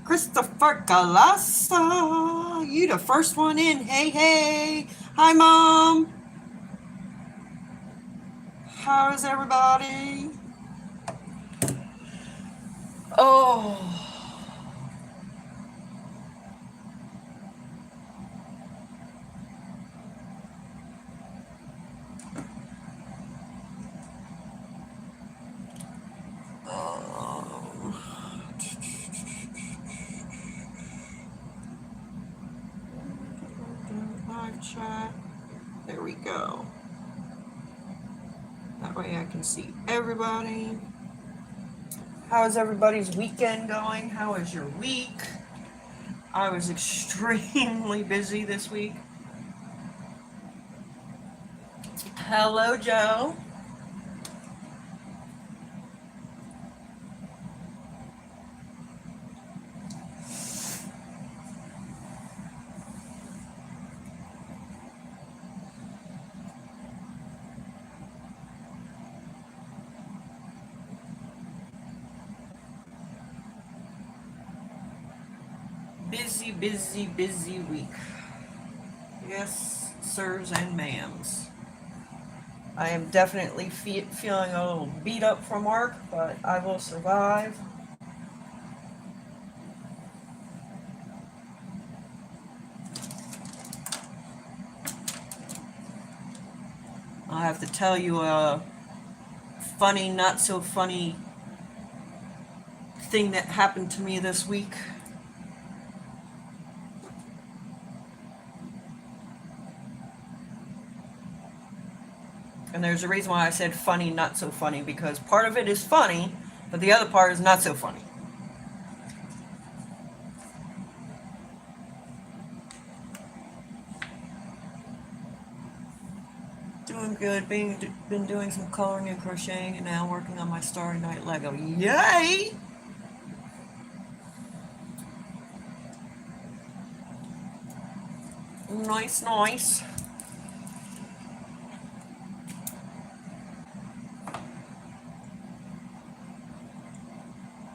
Christopher Galassa, you the first one in. Hey, hey. Hi, Mom. How's everybody? Oh. Live chat. There we go. That way I can see everybody. How's everybody's weekend going? How was your week? I was extremely busy this week. Hello, Joe. Busy week. Yes, sirs and ma'ams. I am definitely feeling a little beat up from work, but I will survive. I have to tell you a funny, not so funny thing that happened to me this week. And there's a reason why I said funny, not so funny, because part of it is funny, but the other part is not so funny. Doing good. Been doing some coloring and crocheting, and now working on my Starry Night Lego. Yay! Nice, nice.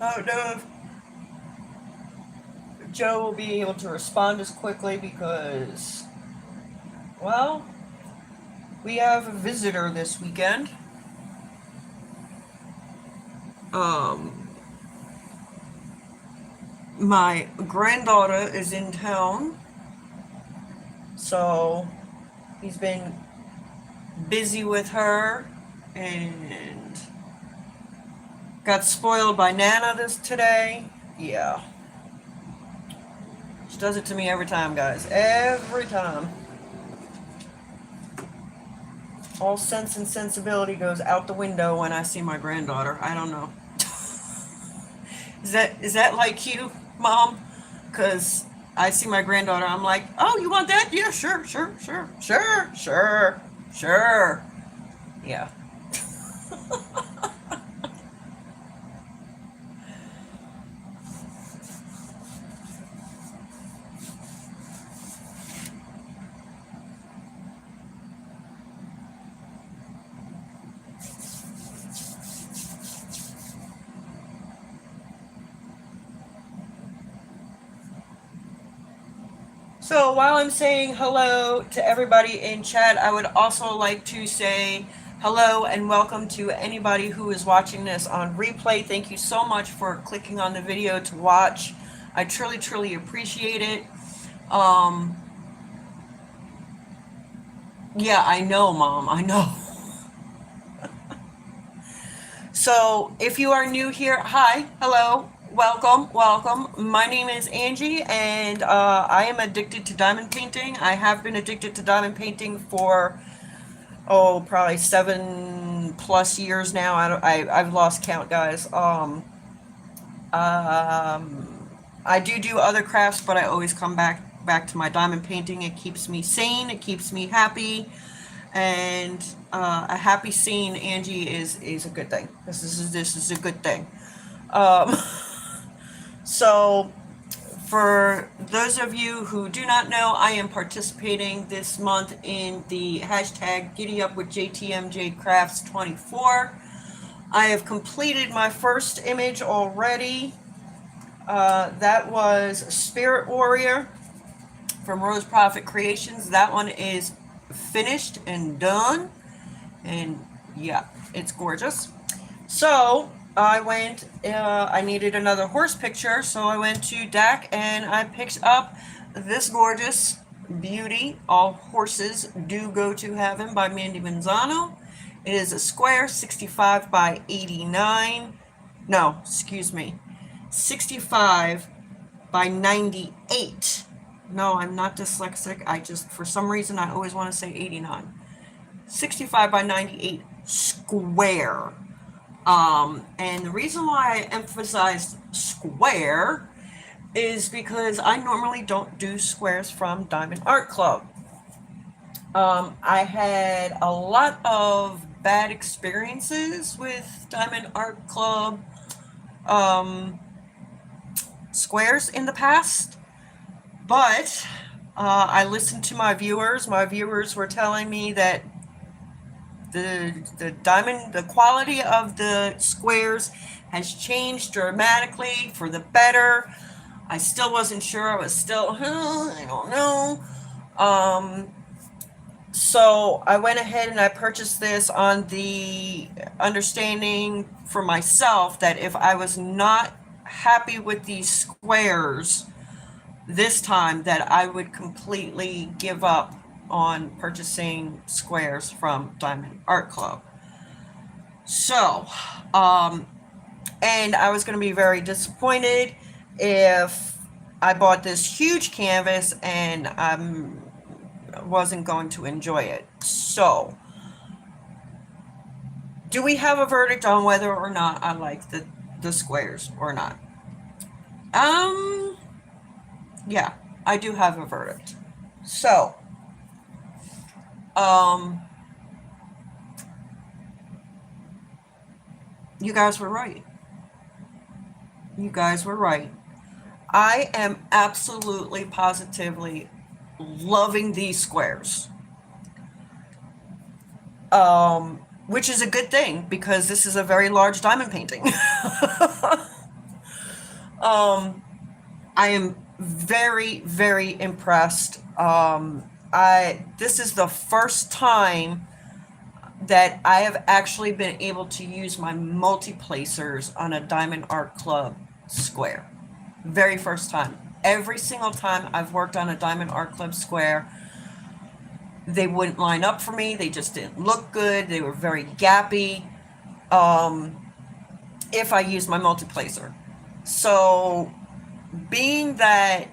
I don't know if Joe will be able to respond as quickly because, well, we have a visitor this weekend. My granddaughter is in town, so he's been busy with her and got spoiled by Nana today. Yeah. She does it to me every time, guys. Every time. All sense and sensibility goes out the window when I see my granddaughter. I don't know. Is that like you, Mom? Because I see my granddaughter, I'm like, oh, you want that? Yeah, sure. Yeah. So while I'm saying hello to everybody in chat, I would also like to say hello and welcome to anybody who is watching this on replay. Thank you so much for clicking on the video to watch. I truly appreciate it. Yeah, I know, Mom. I know. So if you are new here, hi, hello. Welcome. My name is Angie, and I am addicted to diamond painting. I have been addicted to diamond painting for, probably 7+ years now. I've lost count, guys. I do other crafts, but I always come back to my diamond painting. It keeps me sane. It keeps me happy. And a happy scene, Angie, is a good thing. This is a good thing. So, for those of you who do not know, I am participating this month in the hashtag Giddy Up with JTMJ Crafts 24. I have completed my first image already. That was Spirit Warrior from Rose Prophet Creations. That one is finished and done. And yeah, it's gorgeous. So I went, I needed another horse picture, so I went to DAC and I picked up this gorgeous beauty, All Horses Do Go to Heaven by Mandy Manzano. It is a square 65 by 89. No, excuse me. 65 by 98. No, I'm not dyslexic. I just, for some reason, I always want to say 89. 65 by 98 square. And the reason why I emphasized square is because I normally don't do squares from Diamond Art Club. I had a lot of bad experiences with Diamond Art Club squares in the past, but I listened to my viewers. My viewers were telling me that the quality of the squares has changed dramatically for the better. I still wasn't sure. I was still, I don't know. So I went ahead and I purchased this on the understanding for myself that if I was not happy with these squares this time, that I would completely give up on purchasing squares from Diamond Art Club. So, and I was going to be very disappointed if I bought this huge canvas and I wasn't going to enjoy it. So, do we have a verdict on whether or not I like the squares or not? Yeah, I do have a verdict. So, you guys were right. You guys were right. I am absolutely positively loving these squares. Which is a good thing because this is a very large diamond painting. I am very, very impressed. This is the first time that I have actually been able to use my multi-placers on a Diamond Art Club square. Very first time. Every single time I've worked on a Diamond Art Club square, they wouldn't line up for me. They just didn't look good. They were very gappy if I used my multi-placer. So being that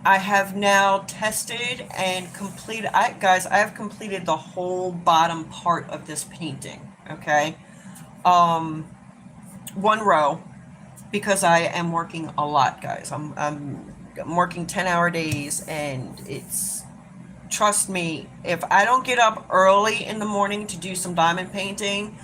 I have now tested and completed, guys, I have completed the whole bottom part of this painting, okay? One row, because I am working a lot, guys. I'm working 10-hour days, and it's, trust me, if I don't get up early in the morning to do some diamond painting,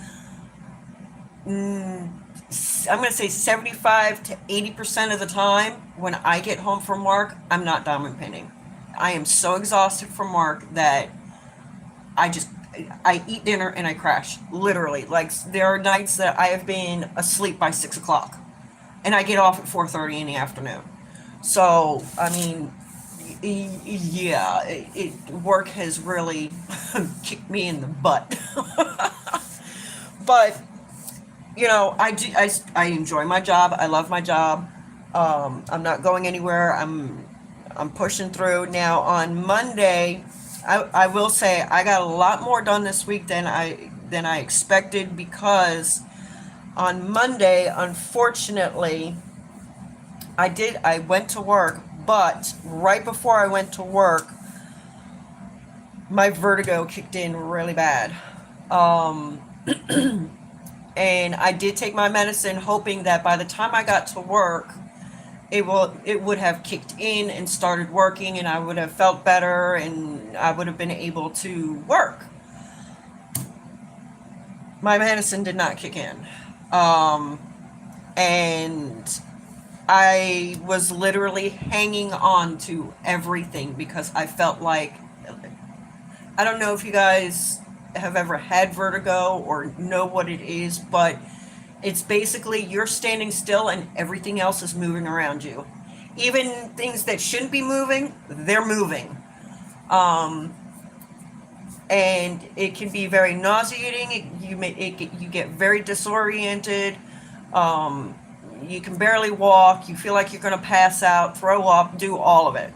I'm going to say 75 to 80% of the time when I get home from work, I'm not diamond painting. I am so exhausted from work that I eat dinner and I crash, literally. Like, there are nights that I have been asleep by 6 o'clock and I get off at 4:30 in the afternoon. So, I mean, yeah, work has really kicked me in the butt. But you know, I enjoy my job. I love my job. I'm not going anywhere. I'm pushing through. Now on Monday, I will say I got a lot more done this week than I expected, because on Monday, unfortunately, I went to work, but right before I went to work, my vertigo kicked in really bad. And I did take my medicine, hoping that by the time I got to work, it would have kicked in and started working, and I would have felt better, and I would have been able to work. My medicine did not kick in. And I was literally hanging on to everything because I felt like, I don't know if you guys have ever had vertigo or know what it is, but It's basically you're standing still and everything else is moving around you. Even things that shouldn't be moving, they're moving. Um, and it can be very nauseating. You get very disoriented. Um, you can barely walk. You feel like you're going to pass out, throw up, do all of it.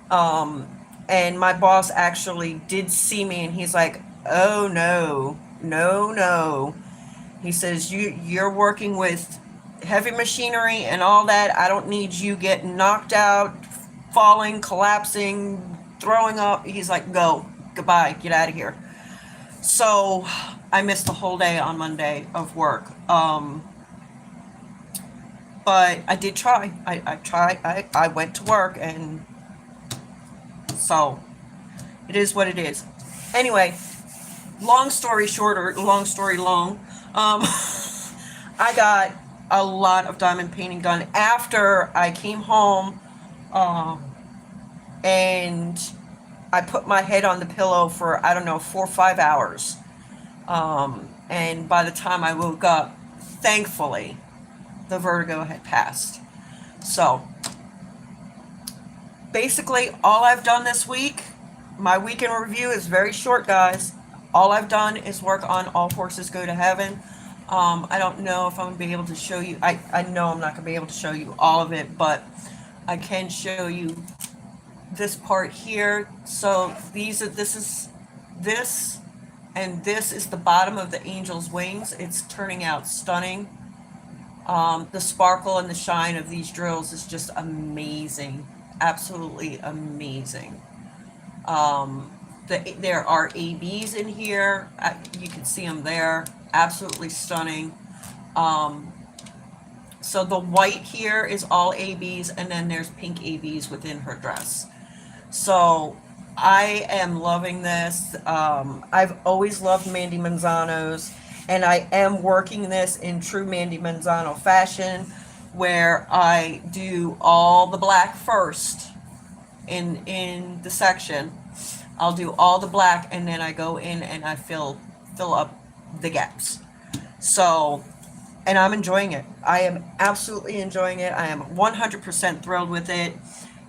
Um, and my boss actually did see me, and he's like, "Oh no, no, no." He says, you're working with heavy machinery and all that. I don't need you getting knocked out, falling, collapsing, throwing up." He's like, "Go, goodbye, get out of here." So I missed the whole day on Monday of work. But I did try. I tried. I went to work, and so it is what it is. Anyway, long story short, or long story long, I got a lot of diamond painting done after I came home, um, and I put my head on the pillow for, I don't know, 4 or 5 hours. And by the time I woke up, thankfully, the vertigo had passed. So basically, all I've done this week, my weekend review is very short, guys. All I've done is work on All Horses Go to Heaven. I don't know if I'm going to be able to show you. I know I'm not going to be able to show you all of it, but I can show you this part here. So this and this is the bottom of the angel's wings. It's turning out stunning. The sparkle and the shine of these drills is just amazing. Absolutely amazing. There are ABs in here. You can see them there. Absolutely stunning. Um, so the white here is all ABs, and then there's pink ABs within her dress. So I am loving this. I've always loved Mandy Manzano's, and I am working this in true Mandy Manzano fashion, where I do all the black first in the section. I'll do all the black, and then I go in and I fill up the gaps. So, and I'm enjoying it. I am absolutely enjoying it. I am 100% thrilled with it.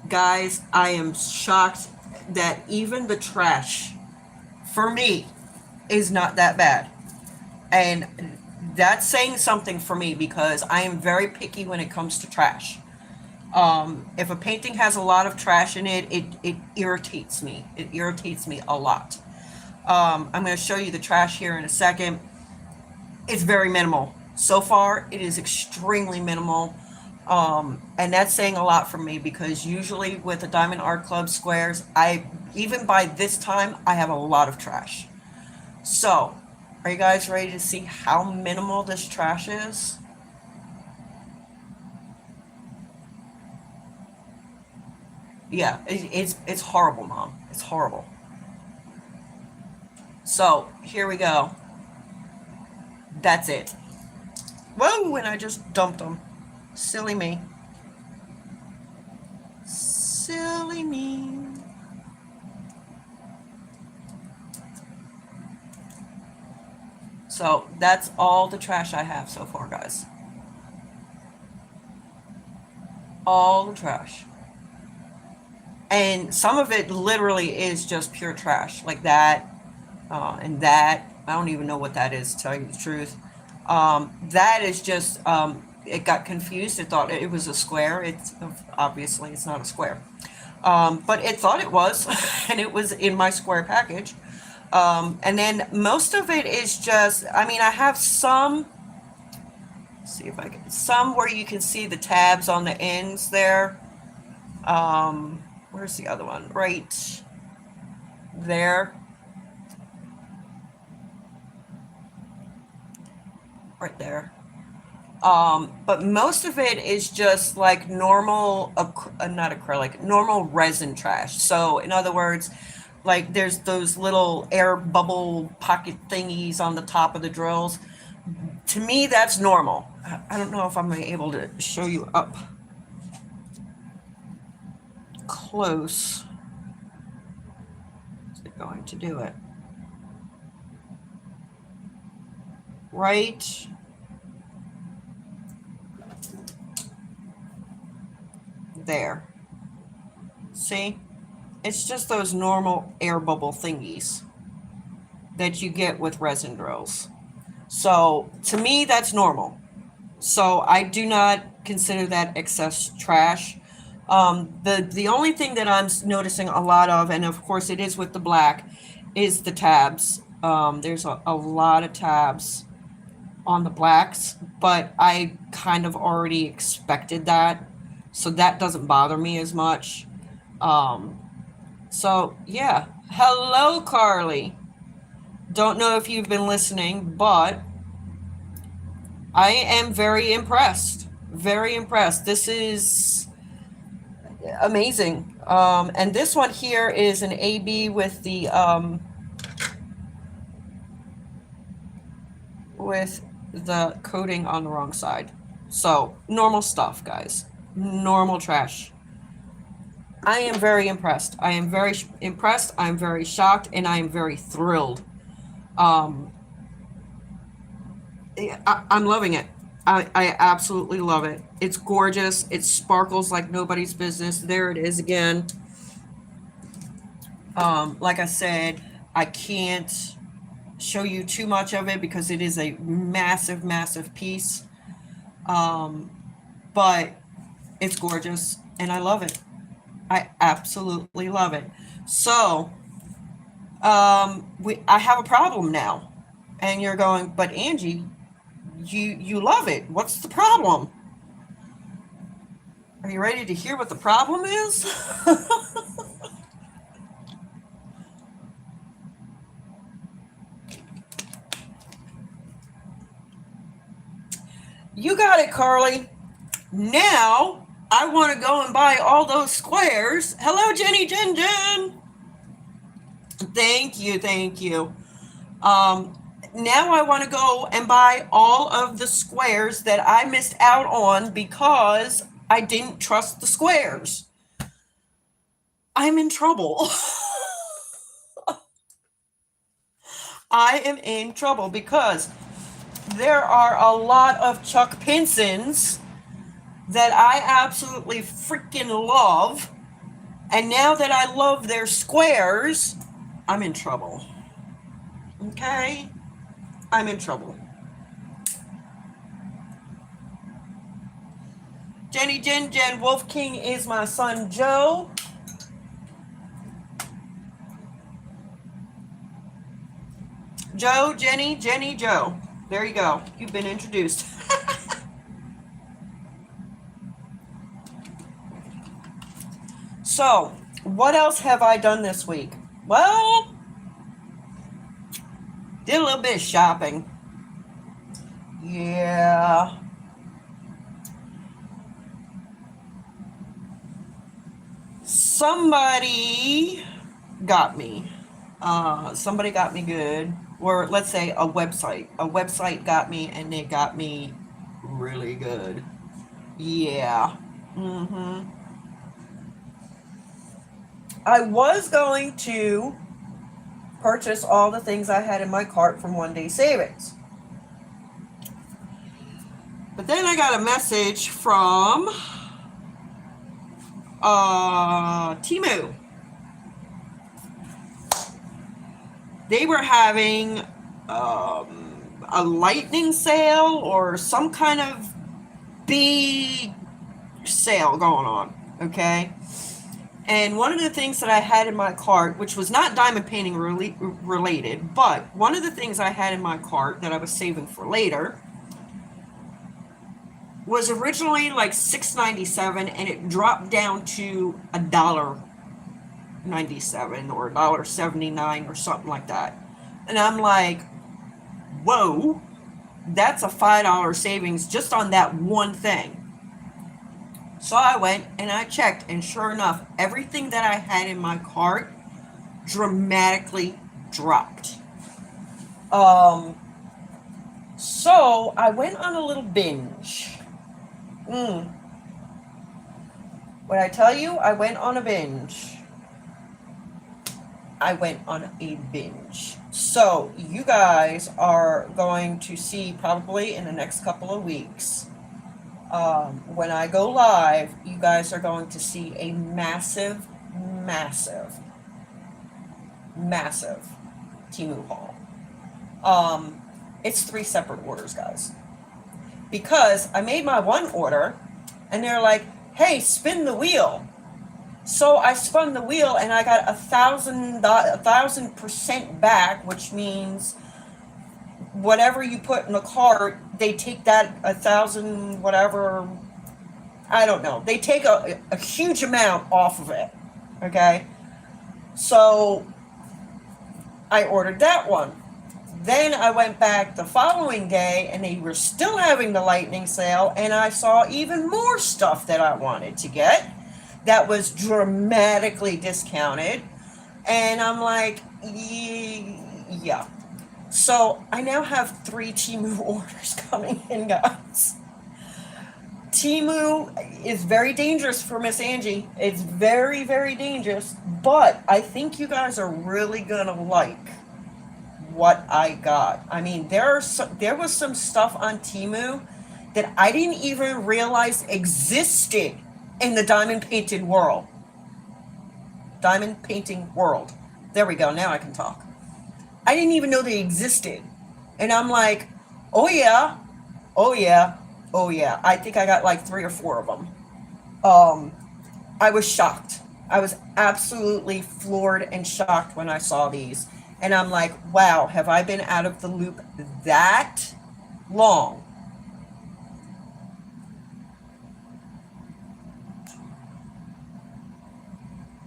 Guys, I am shocked that even the trash, for me, is not that bad. And that's saying something for me, because I am very picky when it comes to trash. If a painting has a lot of trash in it, it irritates me. It irritates me a lot. I'm going to show you the trash here in a second. It's very minimal. So far, it is extremely minimal. And that's saying a lot for me, because usually with the Diamond Art Club squares, even by this time, I have a lot of trash. So, are you guys ready to see how minimal this trash is? Yeah, it's horrible, Mom. It's horrible. So, here we go. That's it. Whoa, and I just dumped them. Silly me. Silly me. So, that's all the trash I have so far, guys. All the trash. And some of it literally is just pure trash, like that, and that. I don't even know what that is, to tell you the truth. That is just, it got confused. It thought it was a square. It's obviously it's not a square, but it thought it was, and it was in my square package. And then most of it is just, I mean, I have some. See if I can, some where you can see the tabs on the ends there. Where's the other one? Right there. Right there. But most of it is just like normal, not acrylic, normal resin trash. So, in other words, like there's those little air bubble pocket thingies on the top of the drills. To me, that's normal. I don't know if I'm able to show you up close. Is it going to do it? Right There. See? It's just those normal air bubble thingies that you get with resin drills. So to me, that's normal. So I do not consider that excess trash. The only thing that I'm noticing a lot of, and of course it is with the black, is the tabs. There's a lot of tabs on the blacks, but I kind of already expected that, so that doesn't bother me as much. Um, so yeah, hello Carly. Don't know if you've been listening, but I am very impressed. Very impressed. This is amazing. And this one here is an AB with the coating on the wrong side. So normal stuff, guys. Normal trash. I am very impressed. I am very impressed. I'm very shocked, and I am very thrilled. Um, I'm loving it. I absolutely love it. It's gorgeous. It sparkles like nobody's business. There it is again. Like I said, I can't show you too much of it because it is a massive, massive piece. But it's gorgeous, and I love it. I absolutely love it. So, I have a problem now, and you're going, but Angie, you love it. What's the problem? Are you ready to hear what the problem is? You got it, Carly. Now I want to go and buy all those squares. Hello, Jenny Jen Jen. Thank you, thank you. Now I want to go and buy all of the squares that I missed out on because I didn't trust the squares. I'm in trouble. I am in trouble because there are a lot of Chuck Pinsons that I absolutely freaking love. And now that I love their squares, I'm in trouble. Okay? I'm in trouble. Jenny Jen Jen Wolf King is my son Joe. Joe, Jenny, Jenny, Joe. There you go. You've been introduced. So, what else have I done this week? Well, did a little bit of shopping. Yeah. Somebody got me. Somebody got me good. Or let's say a website. A website got me, and they got me really good. Yeah. I was going to purchase all the things I had in my cart from One Day Savings. But then I got a message from Temu. They were having a lightning sale or some kind of big sale going on, okay? And one of the things that I had in my cart, which was not diamond painting related, but one of the things I had in my cart that I was saving for later was originally like $6.97, and it dropped down to $1.97 or $1.79 or something like that. And I'm like, whoa, that's a $5 savings just on that one thing. So I went and I checked, and sure enough, everything that I had in my cart dramatically dropped. So I went on a little binge. When I tell you I went on a binge, I went on a binge. So you guys are going to see probably in the next couple of weeks When I go live, you guys are going to see a massive, massive, massive Temu haul. It's 3 separate orders, guys. Because I made my one order, and they're like, "Hey, spin the wheel." So I spun the wheel, and I got 1,000% back, which means whatever you put in the cart, they take that 1,000 whatever. I don't know. They take a huge amount off of it. Okay, so I ordered that one. Then I went back the following day, and they were still having the lightning sale, and I saw even more stuff that I wanted to get that was dramatically discounted. And I'm like, yeah. So I now have 3 Temu orders coming in, guys. Temu is very dangerous for Miss Angie. It's very, very dangerous. But I think you guys are really gonna like what I got. I mean, there was some stuff on Temu that I didn't even realize existed in the diamond painted world. Diamond painting world. There we go. Now I can talk. I didn't even know they existed. And I'm like, oh yeah, oh yeah, oh yeah. I think I got like 3 or 4 of them. I was shocked. I was absolutely floored and shocked when I saw these. And I'm like, wow, have I been out of the loop that long?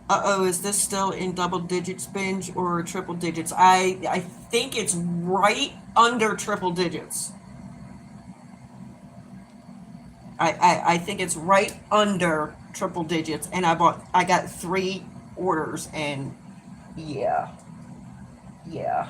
Uh-oh, is this still in double digits binge or triple digits? I think it's right under triple digits. I think it's right under triple digits, and I got 3 orders, and yeah. Yeah.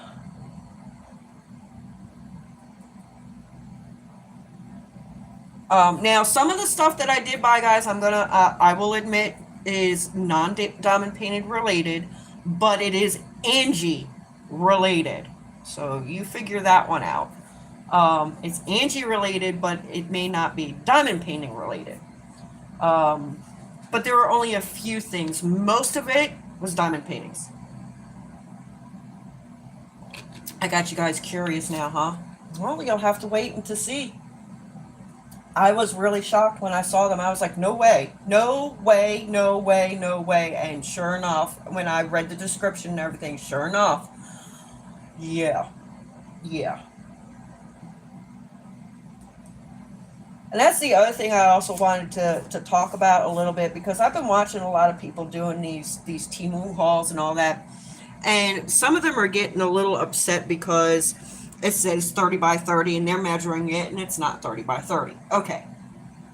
Now, some of the stuff that I did buy, guys, I will admit, is non-diamond painted related, but it is Angie related. So you figure that one out. It's Angie related, but it may not be diamond painting related. But there were only a few things. Most of it was diamond paintings. I got you guys curious now, huh? Well, you'll have to wait and to see. I was really shocked when I saw them. I was like, no way, no way, no way, no way. And sure enough, when I read the description and everything, sure enough, yeah, yeah. And that's the other thing I also wanted to talk about a little bit, because I've been watching a lot of people doing these Temu hauls and all that. And some of them are getting a little upset because it says 30 by 30 and they're measuring it and it's not 30 by 30. Okay,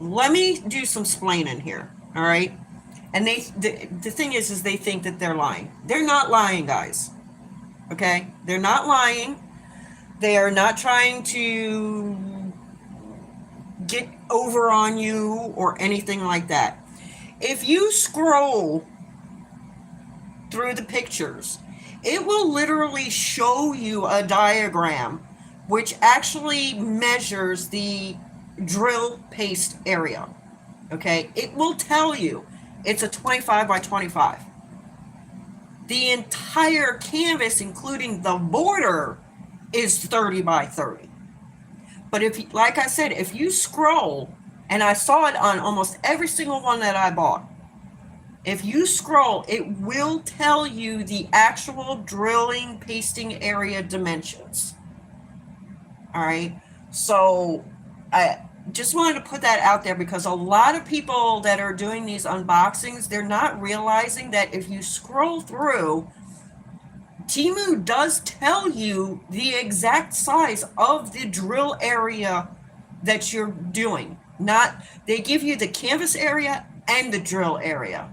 let me do some splaining here, all right? And the thing is they think that they're lying. They're not lying, guys, okay? They're not lying. They are not trying to get over on you or anything like that. If you scroll through the pictures, it will literally show you a diagram which actually measures the drill paste area. Okay, it will tell you it's a 25 by 25. The entire canvas, including the border, is 30 by 30. But if, like I said, if you scroll, and I saw it on almost every single one that I bought, if you scroll, it will tell you the actual drilling pasting area dimensions. All right. So I just wanted to put that out there, because a lot of people that are doing these unboxings, they're not realizing that if you scroll through, Temu does tell you the exact size of the drill area that you're doing. They give you the canvas area and the drill area.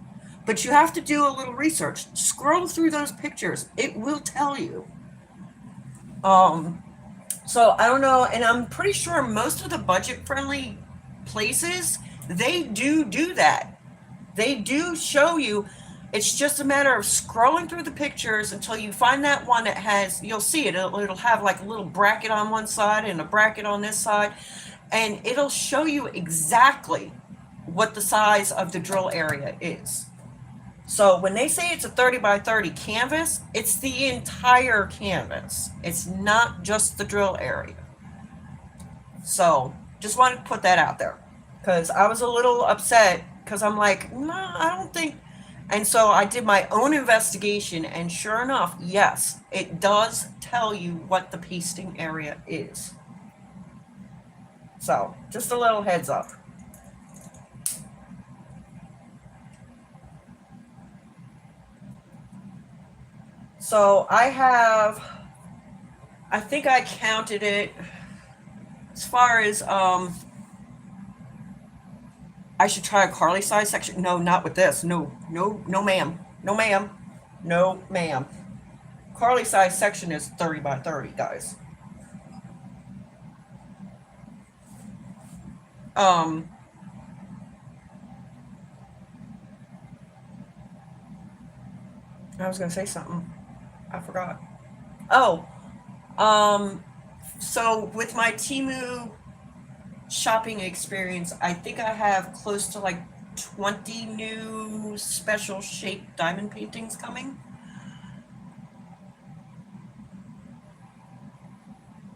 But you have to do a little research. Scroll through those pictures. It will tell you. So I don't know, and I'm pretty sure most of the budget-friendly places, they do that. They do show you. It's just a matter of scrolling through the pictures until you find that one that has, you'll see it. It'll have like a little bracket on one side and a bracket on this side. and it'll show you exactly what the size of the drill area is. So when they say it's a 30 by 30 canvas, it's the entire canvas. It's not just the drill area. So just wanted to put that out there because I was a little upset because I'm like, no, I don't think. And so I did my own investigation, and sure enough, yes, it does tell you what the pasting area is. So just a little heads up. So I think I counted it as far as, I should try a Carly size section. No, not with this. No, no, no, ma'am. No, ma'am. No, ma'am. Carly size section is 30 by 30, guys. Um, I was gonna say something. I forgot. Oh, um, so with my Temu shopping experience, I think I have close to like 20 new special shaped diamond paintings coming.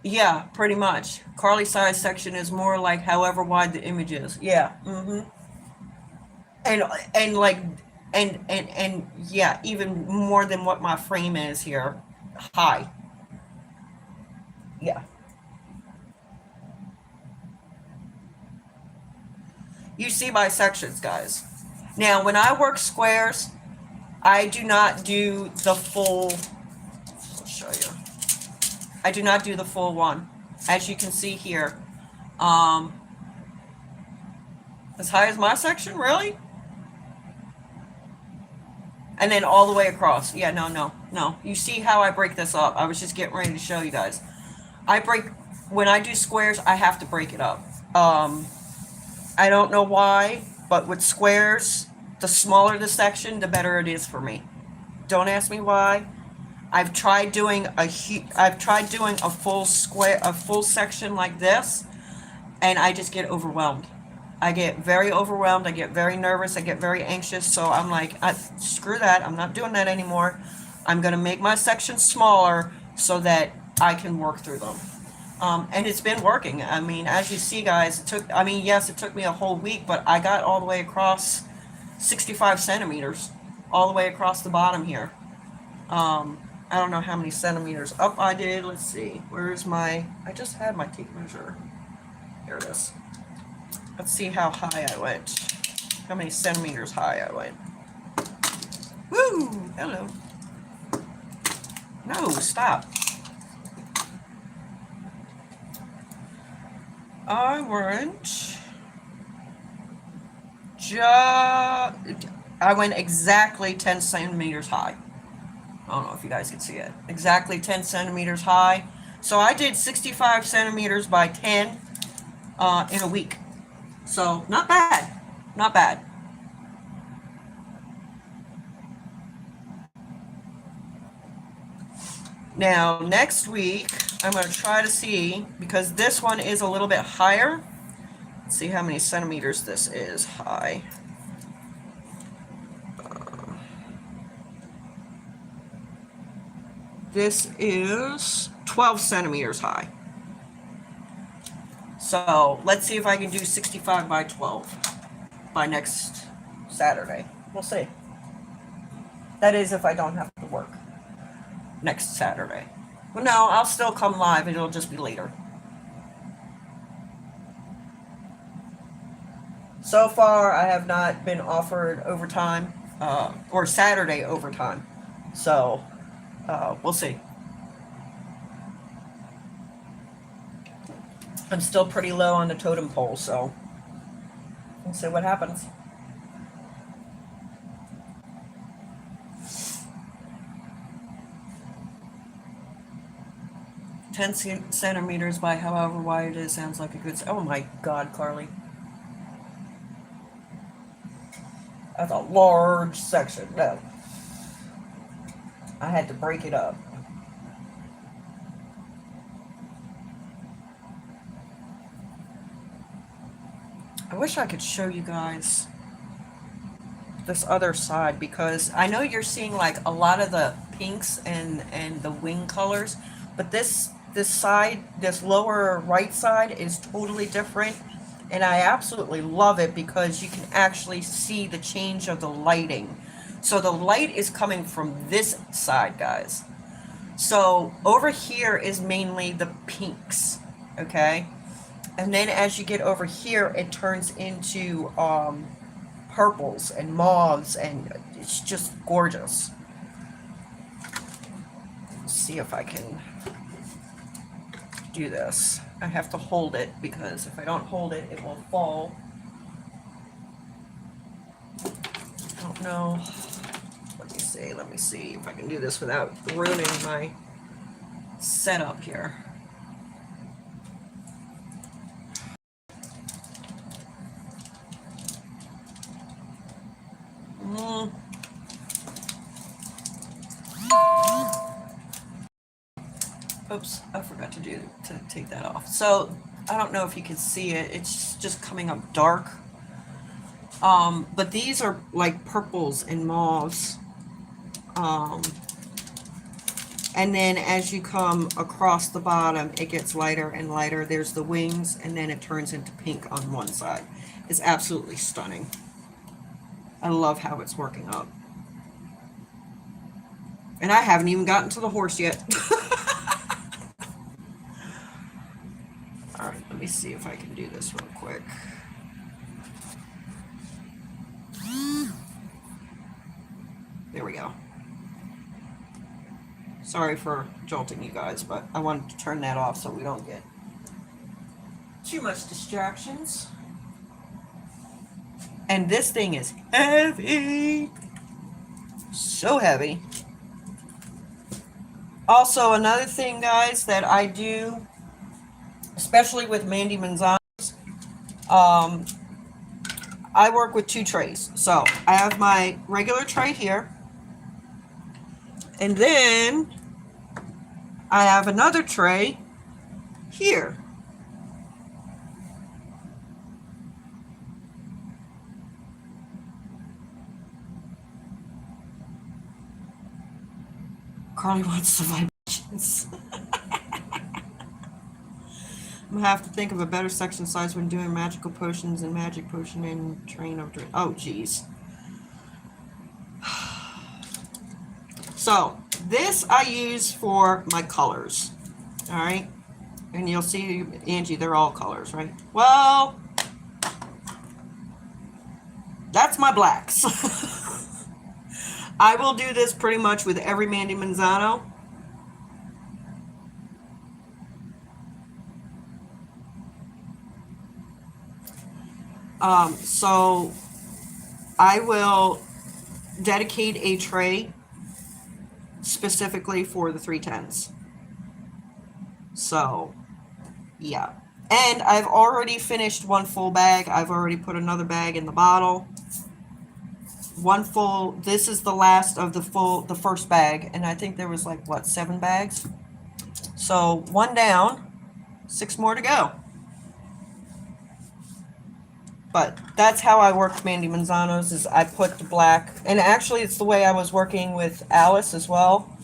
Yeah, pretty much. Carly size section is more like however wide the image is. Yeah. And and like and yeah, even more than what my frame is here. High. Yeah. You see my sections, guys. Now, when I work squares, I do not do the full. I'll show you. I do not do the full one, as you can see here. Um, as high as my section, really? And then all the way across. Yeah, no, no, no. You see how I break this up? I was just getting ready to show you guys. I break when I do squares. I have to break it up. I don't know why, but with squares, the smaller the section, the better it is for me. Don't ask me why. I've tried doing a full square, a full section like this, and I just get overwhelmed. I get very overwhelmed. I get very nervous. I get very anxious. So I'm like, screw that. I'm not doing that anymore. I'm going to make my sections smaller so that I can work through them. And it's been working. I mean, as you see, guys, yes, it took me a whole week, but I got all the way across 65 centimeters, all the way across the bottom here. I don't know how many centimeters up I did. Let's see. I just had my tape measure. Here it is. Let's see how high I went. How many centimeters high I went. Woo! Hello. No, stop. I went exactly 10 centimeters high. I don't know if you guys can see it. Exactly 10 centimeters high. So I did 65 centimeters by 10 in a week. So not bad. Not bad. Now, next week, I'm going to try to see, because this one is a little bit higher. Let's see how many centimeters this is high. This is 12 centimeters high. So let's see if I can do 65 by 12 by next Saturday. We'll see. That is if I don't have to work next Saturday. Well, no, I'll still come live. It'll just be later. So far, I have not been offered overtime or Saturday overtime. So we'll see. I'm still pretty low on the totem pole, so we'll see what happens. Ten centimeters by however wide it is sounds like a good. Oh my God, Carly. That's a large section. No. I had to break it up. wish I could show you guys this other side, because I know you're seeing like a lot of the pinks and the wing colors, but this side, this lower right side, is totally different, and I absolutely love it because you can actually see the change of the lighting. So the light is coming from this side, guys. So over here is mainly the pinks, okay? And then as you get over here, it turns into purples and mauves, and it's just gorgeous. Let's see if I can do this. I have to hold it, because if I don't hold it, it will fall. I don't know. Let me see if I can do this without ruining my setup here. Oops, I forgot to take that off. So I don't know if you can see it. It's just coming up dark. But these are like purples and mauves. And then as you come across the bottom, it gets lighter and lighter. There's the wings, and then it turns into pink on one side. It's absolutely stunning. I love how it's working up. And I haven't even gotten to the horse yet. All right, let me see if I can do this real quick. There we go. Sorry for jolting you guys, but I wanted to turn that off so we don't get too much distractions. And this thing is heavy. So heavy. Also, another thing, guys, that I do, especially with Mandy Manzano's, I work with two trays. So I have my regular tray here, and then I have another tray here. Carly wants the vibrations. I'm gonna have to think of a better section size when doing magical potions and magic potion and train of drink. Oh, geez. So this I use for my colors. All right, and you'll see, Angie, they're all colors, right? Well, that's my blacks. I will do this pretty much with every Mandy Manzano. So I will dedicate a tray specifically for the 310s. So, yeah. And I've already finished one full bag. I've already put another bag in the bottle. One full, this is the last of the first bag, and I think there was like, what, 7 bags? So, one down, 6 more to go. But that's how I work with Mandy Manzano's, is I put the black, and actually it's the way I was working with Alice as well,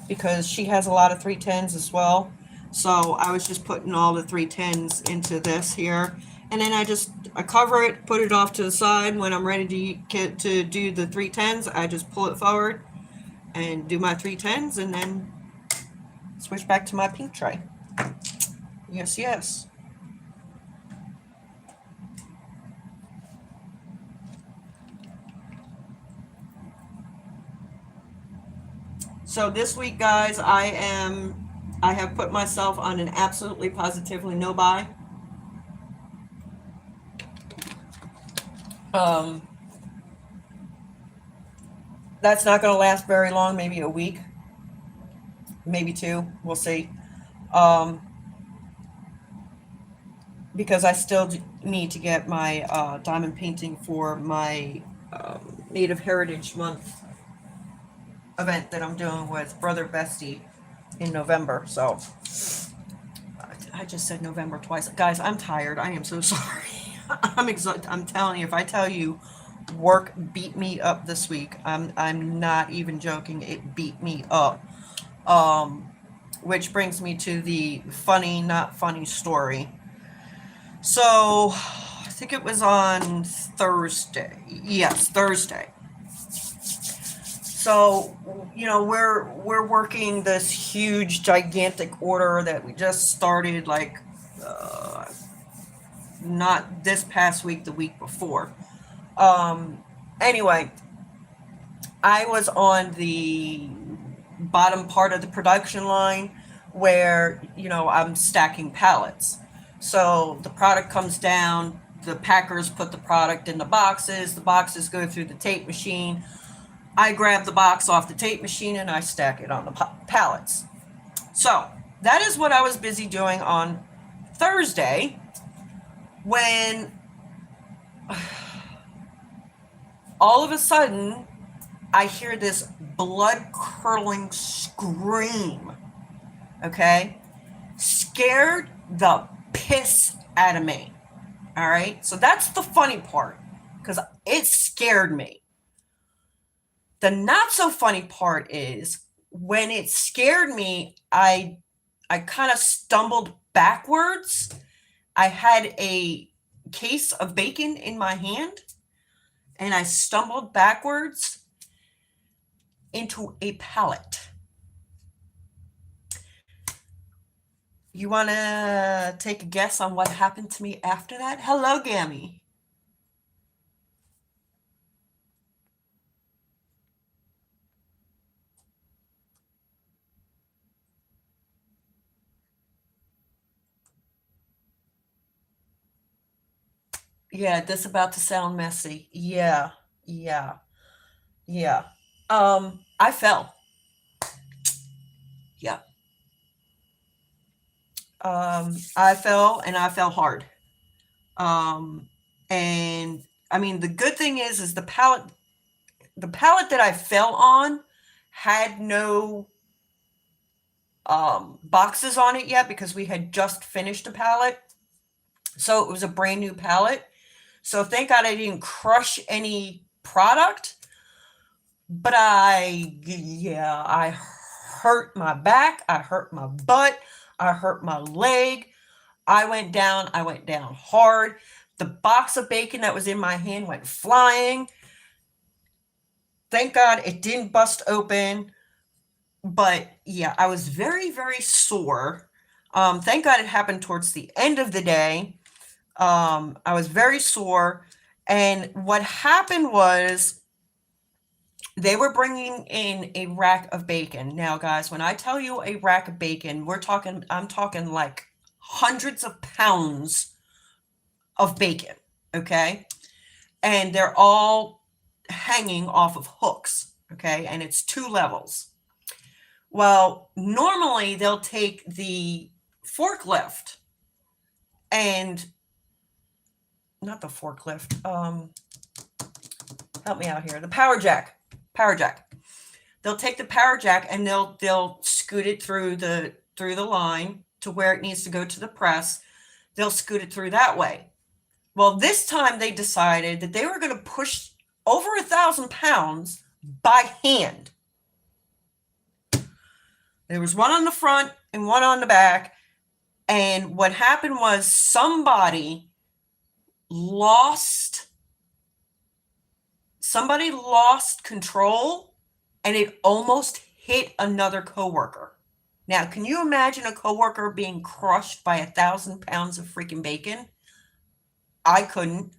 because she has a lot of 310s as well. So I was just putting all the 310s into this here, and then I cover it, put it off to the side. When I'm ready to get to do the 310s, I just pull it forward and do my 310s, and then switch back to my pink tray. Yes, yes. So this week, guys, I have put myself on an absolutely positively no buy. That's not going to last very long, maybe a week, maybe 2, we'll see. Because I still need to get my diamond painting for my Native Heritage Month event that I'm doing with Brother Bestie in November. So I just said November twice. Guys, I'm tired. I am so sorry. I'm exhausted. I'm telling you, if I tell you work beat me up this week, I'm not even joking. It beat me up. Um, which brings me to the funny, not funny story. So, I think it was on Thursday. Yes, Thursday. So, we're working this huge, gigantic order that we just started, like, uh, not this past week, the week before. Um, anyway, I was on the bottom part of the production line where, I'm stacking pallets. So the product comes down, the packers put the product in the boxes go through the tape machine. I grab the box off the tape machine and I stack it on the pallets. So that is what I was busy doing on Thursday when all of a sudden I hear this blood curdling scream. Okay? Scared the piss out of me. All right? So that's the funny part because it scared me. The not so funny part is when it scared me, I kind of stumbled backwards. I had a case of bacon in my hand and I stumbled backwards into a pallet. You want to take a guess on what happened to me after that? Hello, Gammy. Yeah, this about to sound messy. Yeah, yeah, yeah. I fell. Yeah. I fell and I fell hard. Um, and I mean, the good thing is the pallet that I fell on had no boxes on it yet because we had just finished a pallet. So it was a brand new pallet. So thank God I didn't crush any product. But I hurt my back. I hurt my butt. I hurt my leg. I went down. I went down hard. The box of bacon that was in my hand went flying. Thank God it didn't bust open. But yeah, I was very, very sore. Thank God it happened towards the end of the day. I was very sore. And what happened was they were bringing in a rack of bacon. Now, guys, when I tell you a rack of bacon, I'm talking like hundreds of pounds of bacon, okay? And they're all hanging off of hooks, okay? And it's 2 levels. Well, normally they'll take the forklift and not the forklift, help me out here, the power jack. They'll take the power jack and they'll scoot it through the line to where it needs to go to the press. They'll scoot it through that way. Well, this time they decided that they were going to push over 1,000 pounds by hand. There was one on the front and one on the back. And what happened was somebody lost control and it almost hit another coworker. Now, can you imagine a coworker being crushed by 1,000 pounds of freaking bacon? I couldn't.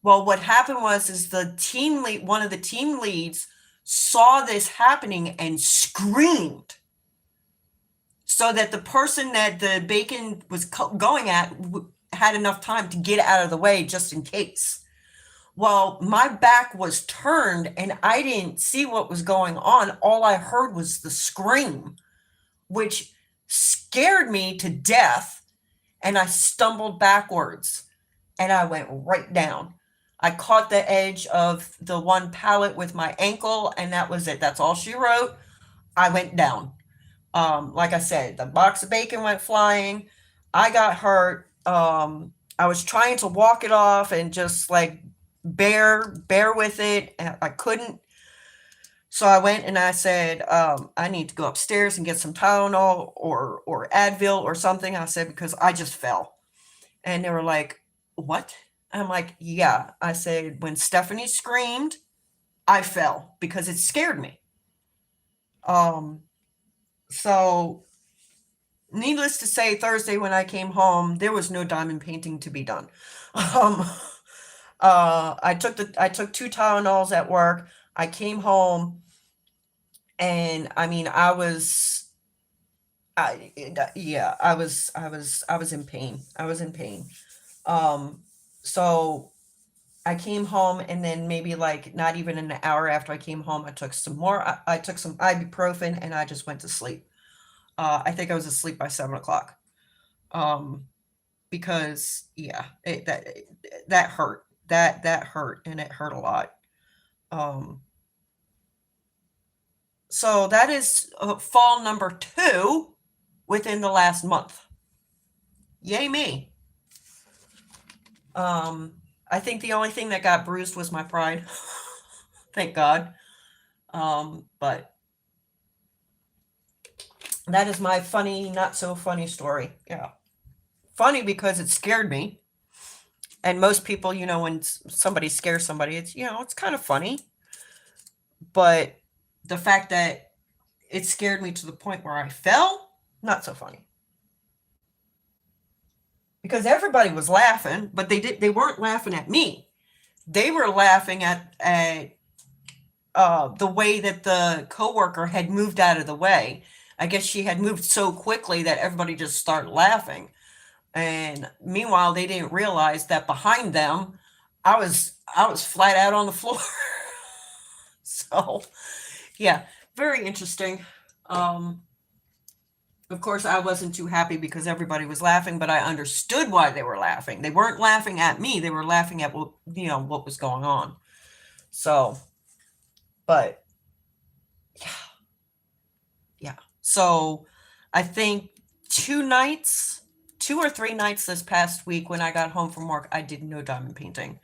Well, what happened was the team lead, one of the team leads, saw this happening and screamed, so that the person that the bacon was going at had enough time to get out of the way just in case. Well, my back was turned and I didn't see what was going on. All I heard was the scream, which scared me to death. And I stumbled backwards and I went right down. I caught the edge of the one pallet with my ankle and that was it. That's all she wrote. I went down. Like I said, the box of bacon went flying. I got hurt. I was trying to walk it off and just like bear with it. And I couldn't. So I went and I said, I need to go upstairs and get some Tylenol or Advil or something. I said, because I just fell. And they were like, what? I'm like, yeah. I said, when Stephanie screamed, I fell because it scared me. Um, so needless to say, Thursday when I came home, there was no diamond painting to be done. Um, I took two Tylenols at work. I came home, and I mean, yeah, I was in pain. I was in pain. Um, so I came home, and then maybe like not even an hour after I came home, I took some more. I took some ibuprofen, and I just went to sleep. I think I was asleep by 7 o'clock. Um, because yeah, that hurt. That hurt, and it hurt a lot. Um, so that is fall number 2 within the last month. Yay me. Um, I think the only thing that got bruised was my pride. Thank God. But that is my funny, not so funny story. Yeah. Funny because it scared me. And most people, when somebody scares somebody, it's kind of funny. But the fact that it scared me to the point where I fell, not so funny. Because everybody was laughing, but they weren't laughing at me. They were laughing at the way that the coworker had moved out of the way. I guess she had moved so quickly that everybody just started laughing. And meanwhile, they didn't realize that behind them, I was flat out on the floor. So, yeah, very interesting. Um, of course, I wasn't too happy because everybody was laughing, but I understood why they were laughing. They weren't laughing at me; they were laughing at what was going on. So, but yeah. So I think 2 or 3 nights this past week when I got home from work, I did no diamond painting,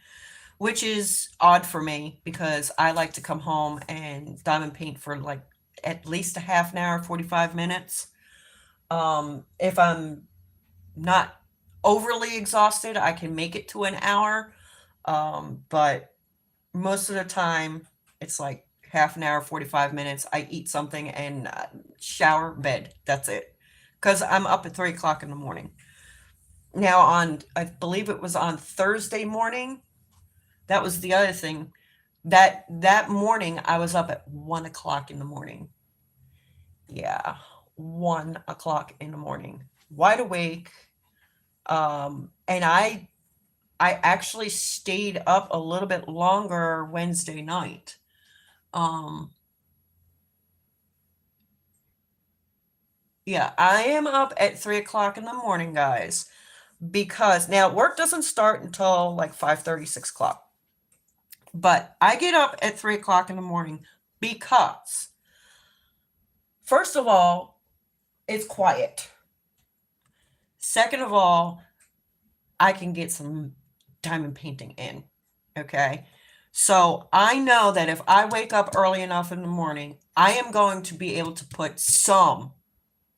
which is odd for me because I like to come home and diamond paint for like at least a half an hour, 45 minutes. If I'm not overly exhausted, I can make it to an hour. But most of the time, it's like half an hour, 45 minutes. I eat something and shower, bed. That's it. Because I'm up at 3 o'clock in the morning. Now, I believe it was on Thursday morning. That was the other thing. That morning, I was up at 1 o'clock in the morning. Yeah, 1 o'clock in the morning, wide awake. And I actually stayed up a little bit longer Wednesday night. Um, yeah, I am up at 3 o'clock in the morning, guys, because now work doesn't start until like 5:30, 6 o'clock. But I get up at 3 o'clock in the morning because, first of all, it's quiet. Second of all, I can get some diamond painting in. Okay. So I know that if I wake up early enough in the morning, I am going to be able to put some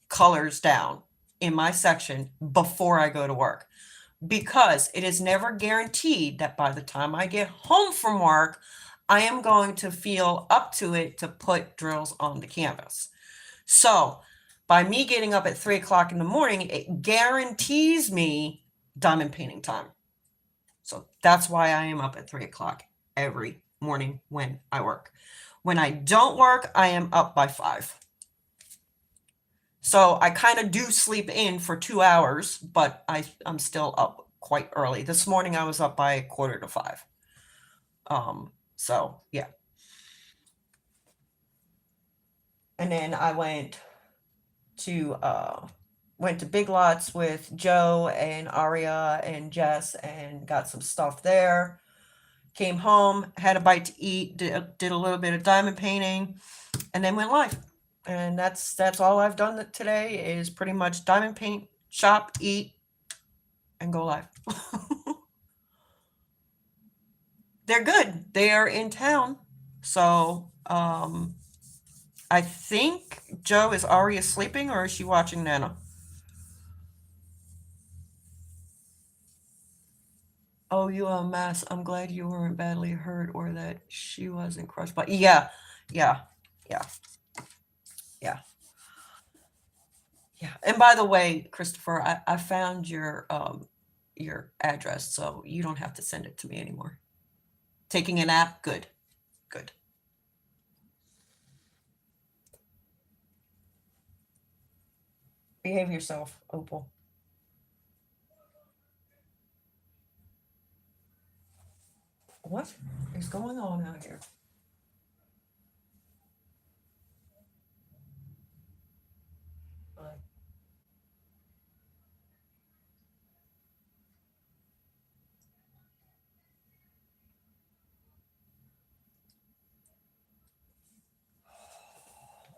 colors down in my section before I go to work, because it is never guaranteed that by the time I get home from work, I am going to feel up to it to put drills on the canvas. So by me getting up at 3 o'clock in the morning, it guarantees me diamond painting time. So that's why I am up at 3 o'clock every morning when I work. When I don't work, I am up by 5. So I kind of do sleep in for 2 hours, but I'm still up quite early. This morning I was up by 4:45. So yeah. And then I went to Big Lots with Joe and Aria and Jess and got some stuff there. Came home, had a bite to eat, did a little bit of diamond painting, and then went live. And that's all I've done today is pretty much diamond paint, shop, eat, and go live. They're good. They are in town. So, I think Joe, is Aria sleeping or is she watching Nana? Oh, you a mess. I'm glad you weren't badly hurt or that she wasn't crushed by. Yeah, yeah, yeah, yeah, yeah. And by the way, Christopher, I found your address, so you don't have to send it to me anymore. Taking a nap? Good, good. Behave yourself, Opal. What is going on out here?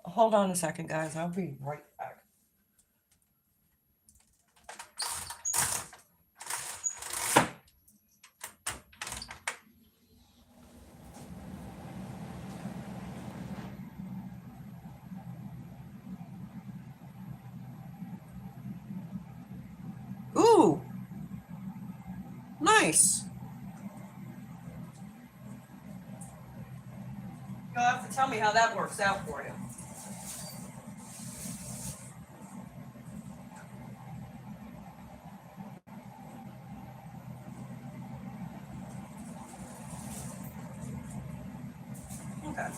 Hold on a second, guys. I'll be right back. Ooh, nice. You'll have to tell me how that works out for you. Okay.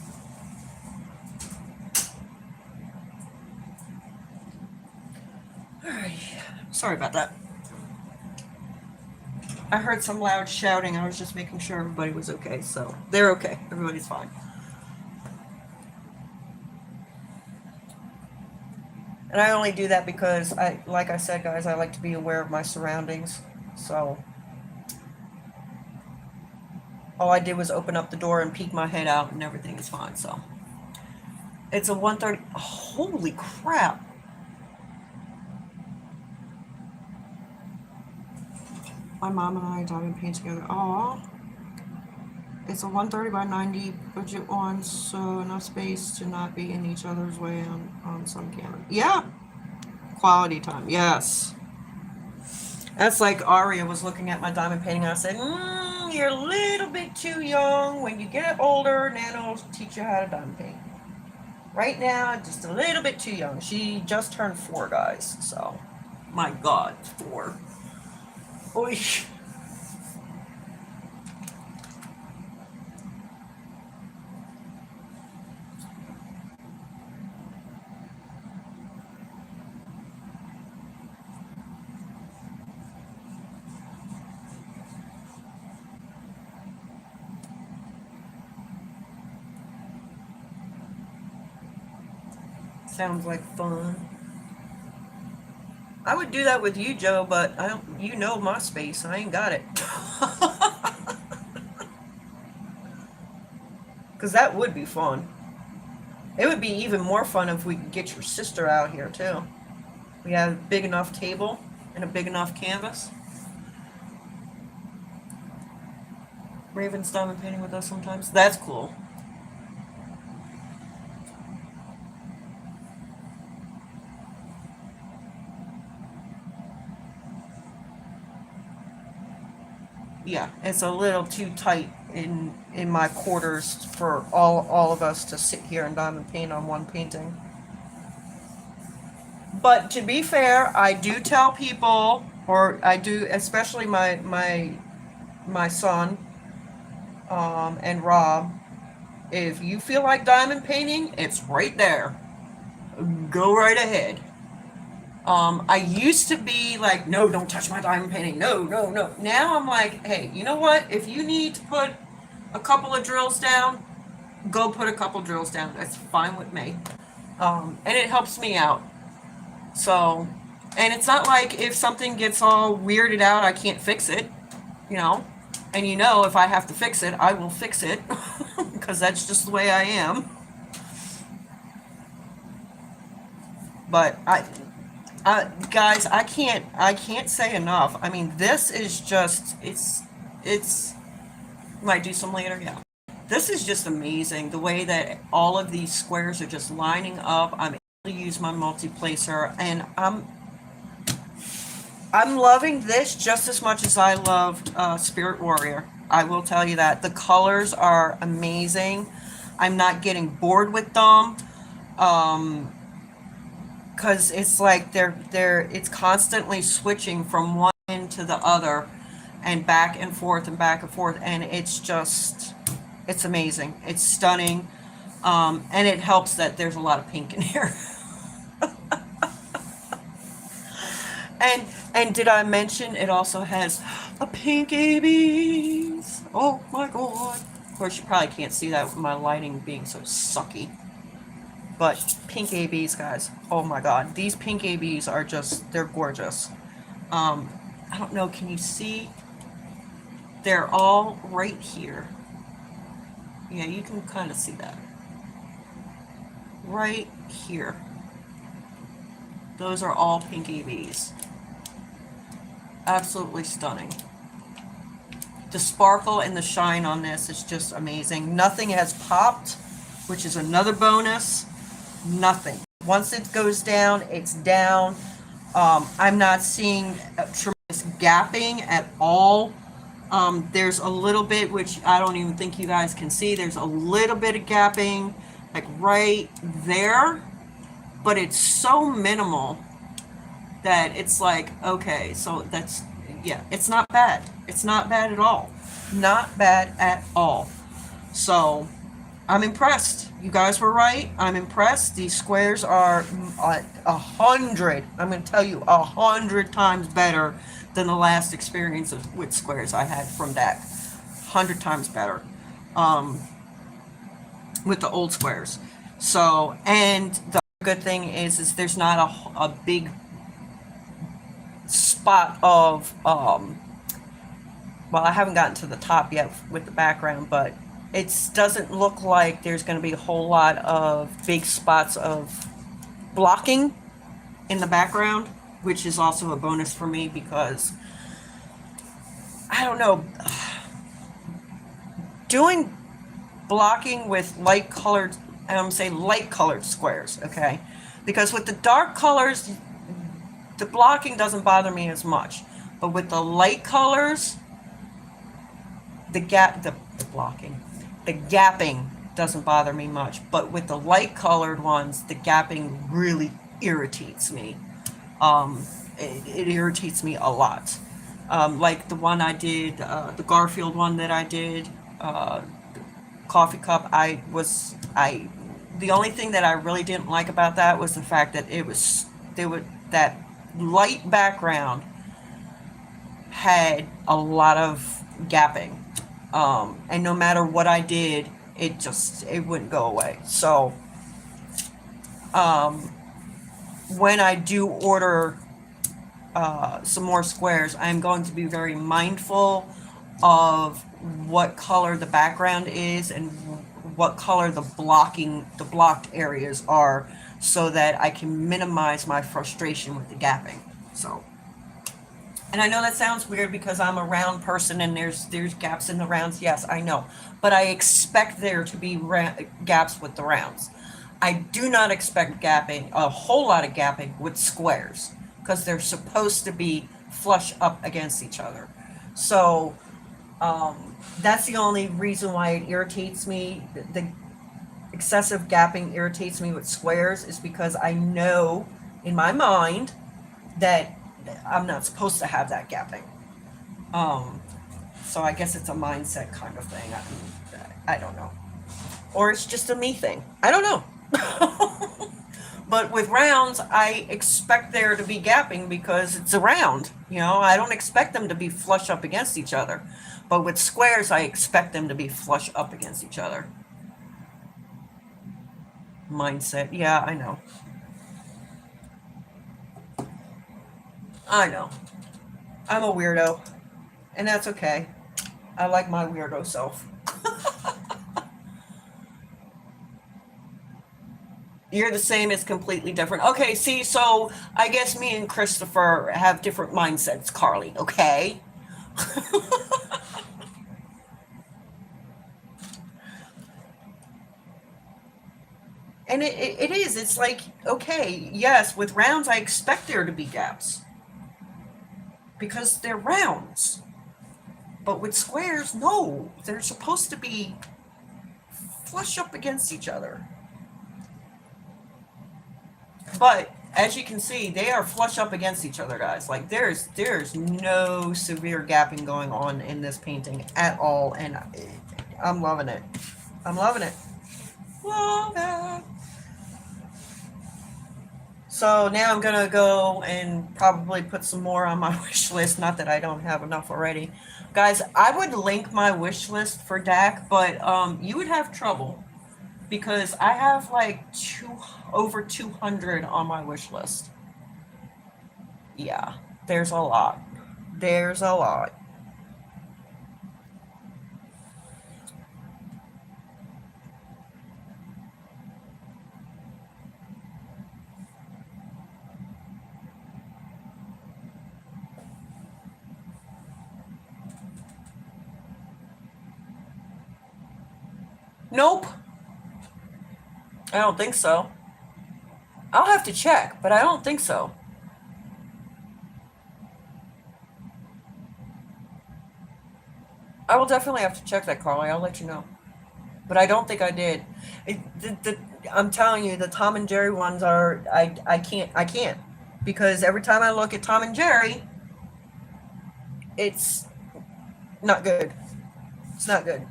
All right. Sorry about that. I heard some loud shouting. I was just making sure everybody was okay. So they're okay. Everybody's fine. And I only do that because like I said, guys, I like to be aware of my surroundings. So all I did was open up the door and peek my head out, and everything is fine. So it's a 1:30. Holy crap! My mom and I dive and paint together. Aw. It's a 130 by 90 budget one, so enough space to not be in each other's way on some camera. Yeah, quality time. Yes. That's like Aria was looking at my diamond painting. And I said, "You're a little bit too young. When you get older, Nana will teach you how to diamond paint. Right now, just a little bit too young. She just turned 4, guys. So, my God, 4. Oy. Sounds like fun. I would do that with you, Joe, but I don't. You know my space. I ain't got it. Because that would be fun. It would be even more fun if we could get your sister out here too. We have a big enough table and a big enough canvas. Raven's diamond painting with us sometimes. That's cool. Yeah, it's a little too tight in my quarters for all of us to sit here and diamond paint on one painting. But to be fair, I do tell people, or I do, especially my son, and Rob, if you feel like diamond painting, it's right there. Go right ahead. I used to be like, no, don't touch my diamond painting. No, no, no. Now I'm like, hey, you know what? If you need to put a couple of drills down, go put a couple drills down. That's fine with me. And it helps me out. So, and it's not like if something gets all weirded out, I can't fix it, you know? And you know, if I have to fix it, I will fix it because that's just the way I am. But Guys, I can't say enough. I mean, this is just, it's, might do some later, yeah. This is just amazing. The way that all of these squares are just lining up. I'm able to use my multi-placer, and I'm loving this just as much as I loved Spirit Warrior. I will tell you that. The colors are amazing. I'm not getting bored with them. Because it's like it's constantly switching from one end to the other and back and forth, and it's amazing. It's stunning. And it helps that there's a lot of pink in here. And did I mention it also has a pink ABs? Oh my god. Of course, you probably can't see that with my lighting being so sucky. But pink ABs, guys. Oh my god. These pink ABs are just, they're gorgeous. I don't know, can you see? They're all right here. Yeah, you can kind of see that. Right here. Those are all pink ABs. Absolutely stunning. The sparkle and the shine on this is just amazing. Nothing has popped, which is another bonus. Nothing. Once it goes down, it's down. I'm not seeing tremendous gapping at all. There's a little bit, which I don't even think you guys can see. There's a little bit of gapping, like right there, but it's so minimal that it's like, okay, so that's, yeah, it's not bad. It's not bad at all. Not bad at all. So I'm impressed. You guys were right. I'm impressed. These squares are 100. I'm going to tell you 100 times better than the last experience with squares I had from DAC. 100 times better with the old squares. So, and the good thing is there's not a big spot of well, I haven't gotten to the top yet with the background, but it doesn't look like there's going to be a whole lot of big spots of blocking in the background, which is also a bonus for me because I don't know, doing blocking with light colored, and I'm saying light colored squares, okay? Because with the dark colors, the blocking doesn't bother me as much, but with the light colors, the gapping doesn't bother me much. But with the light colored ones, the gapping really irritates me. It irritates me a lot. Like the one I did, the Garfield one that I did, coffee cup. The only thing that I really didn't like about that was the fact that that light background had a lot of gapping. And no matter what I did, it wouldn't go away. So, when I do order some more squares, I'm going to be very mindful of what color the background is and what color the blocked areas are, so that I can minimize my frustration with the gapping. So. And I know that sounds weird because I'm a round person and there's gaps in the rounds. Yes, I know. But I expect there to be gaps with the rounds. I do not expect a whole lot of gapping with squares because they're supposed to be flush up against each other. So that's the only reason why it irritates me. The excessive gapping irritates me with squares is because I know in my mind that I'm not supposed to have that gapping. So I guess it's a mindset kind of thing. I don't know. Or it's just a me thing. I don't know. But with rounds, I expect there to be gapping because it's a round. You know, I don't expect them to be flush up against each other. But with squares, I expect them to be flush up against each other. Mindset. Yeah, I know. I know. I'm a weirdo. And that's okay. I like my weirdo self. You're the same, it's completely different. Okay, see, so I guess me and Christopher have different mindsets, Carly, okay? And it is. It's like, okay, yes, with rounds, I expect there to be gaps because they're rounds. But with squares, no. They're supposed to be flush up against each other. But as you can see, they are flush up against each other, guys. Like there's no severe gapping going on in this painting at all, and I'm loving it. I'm loving it. Love it. So now I'm gonna go and probably put some more on my wish list. Not that I don't have enough already, guys. I would link my wish list for DAC, but you would have trouble because I have like over 200 on my wish list. Yeah, there's a lot. There's a lot. Nope, I don't think so. I'll have to check, but I don't think so. I will definitely have to check that, Carly. I'll let you know. But I don't think I did. I'm telling you, the Tom and Jerry ones are I can't because every time I look at Tom and Jerry, it's not good. It's not good.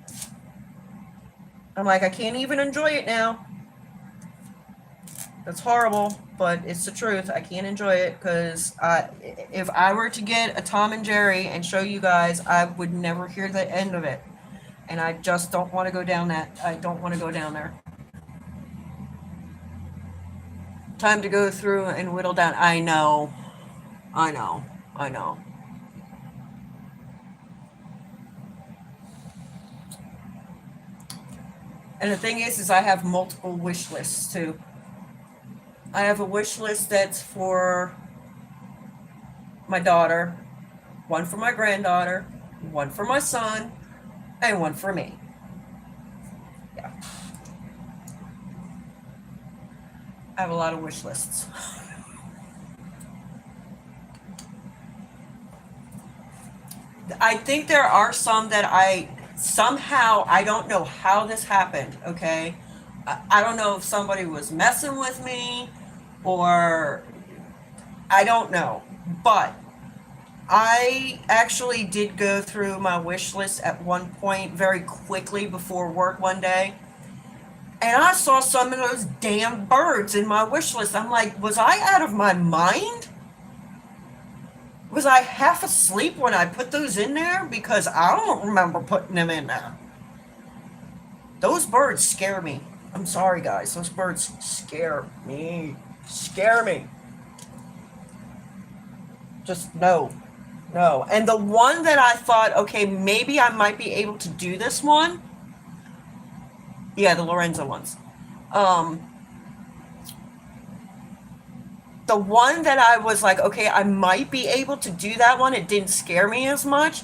I'm like, I can't even enjoy it now. That's horrible, but it's the truth. I can't enjoy it because if I were to get a Tom and Jerry and show you guys, I would never hear the end of it. And I just don't want to go down that. I don't want to go down there. Time to go through and whittle down. I know. I know. I know. And the thing is I have multiple wish lists too. I have a wish list that's for my daughter, one for my granddaughter, one for my son, and one for me. Yeah. I have a lot of wish lists. I think there are some that I don't know how this happened, okay? I don't know if somebody was messing with me or I don't know. But I actually did go through my wish list at one point very quickly before work one day. And I saw some of those damn birds in my wish list. I'm like, was I out of my mind? Was I half asleep when I put those in there? Because I don't remember putting them in there. Those birds scare me. I'm sorry, guys. Those birds scare me. Scare me. Just no. No. And the one that I thought, okay, maybe I might be able to do this one. Yeah, the Lorenzo ones. Um, the one that I was like, okay, I might be able to do that one. It didn't scare me as much.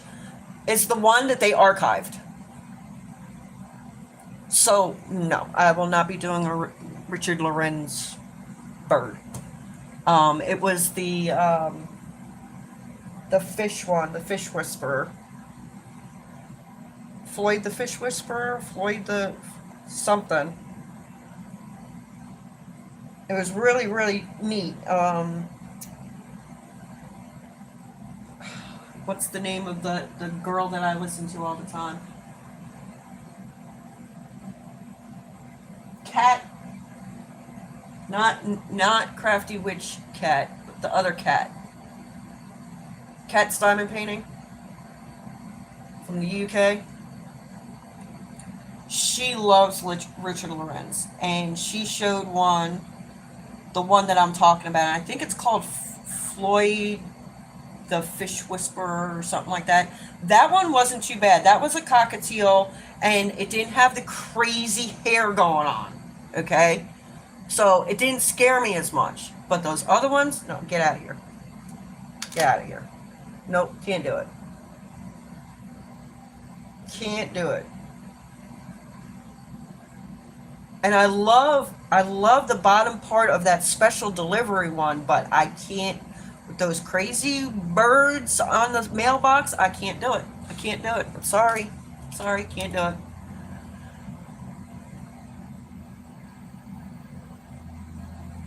Is the one that they archived. So no, I will not be doing a Richard Lorenz bird. It was the fish one, the fish whisperer. Floyd the fish whisperer, Floyd the something. It was really, really neat. What's the name of the girl that I listen to all the time? Cat, not Crafty Witch Cat, but the other cat. Cat's diamond painting from the UK. She loves Richard Lorenz, and she showed one, the one that I'm talking about. I think it's called Floyd the Fish Whisperer or something like that. That one wasn't too bad. That was a cockatiel, and it didn't have the crazy hair going on. Okay, So it didn't scare me as much. But those other ones, no, get out of here. Get out of here. Nope, can't do it. Can't do it. And I love the bottom part of that special delivery one, but I can't with those crazy birds on the mailbox. I can't do it. I can't do it. I'm sorry. Sorry, can't do it.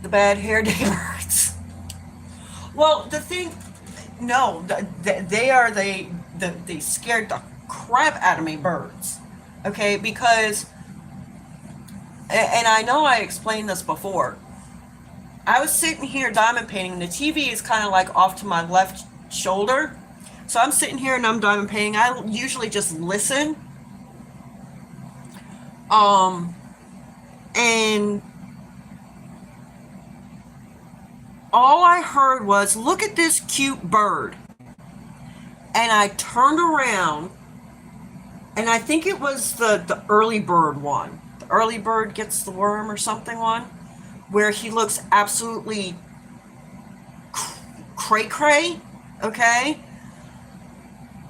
The bad hair day birds. Well, the thing, no, they are they scared the crap out of me, birds. Okay, because and I know I explained this before. I was sitting here diamond painting. The TV is kind of like off to my left shoulder. So I'm sitting here and I'm diamond painting. I usually just listen. Um, and all I heard was, look at this cute bird. And I turned around and I think it was the early bird one. The early bird gets the worm or something one. Where he looks absolutely cray cray. Okay?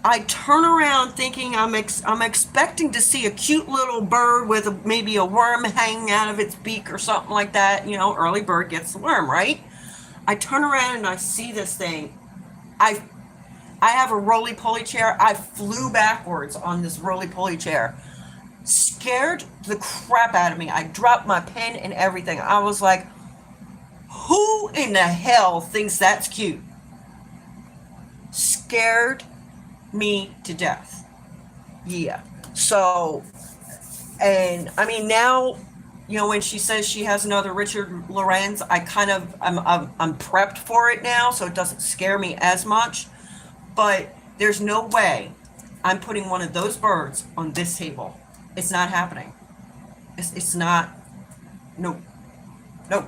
I turn around thinking I'm expecting to see a cute little bird with maybe a worm hanging out of its beak or something like that. You know, early bird gets the worm, right? I turn around and I see this thing. I I have a roly poly chair. I flew backwards on this roly poly chair. Scared the crap out of me. I dropped my pen and everything. I was like, who in the hell thinks that's cute? Scared me to death. Yeah. So, and I mean, now, you know, when she says she has another Richard Lorenz, I'm prepped for it now, so it doesn't scare me as much. But there's no way I'm putting one of those birds on this table. It's not happening. It's not. Nope. Nope.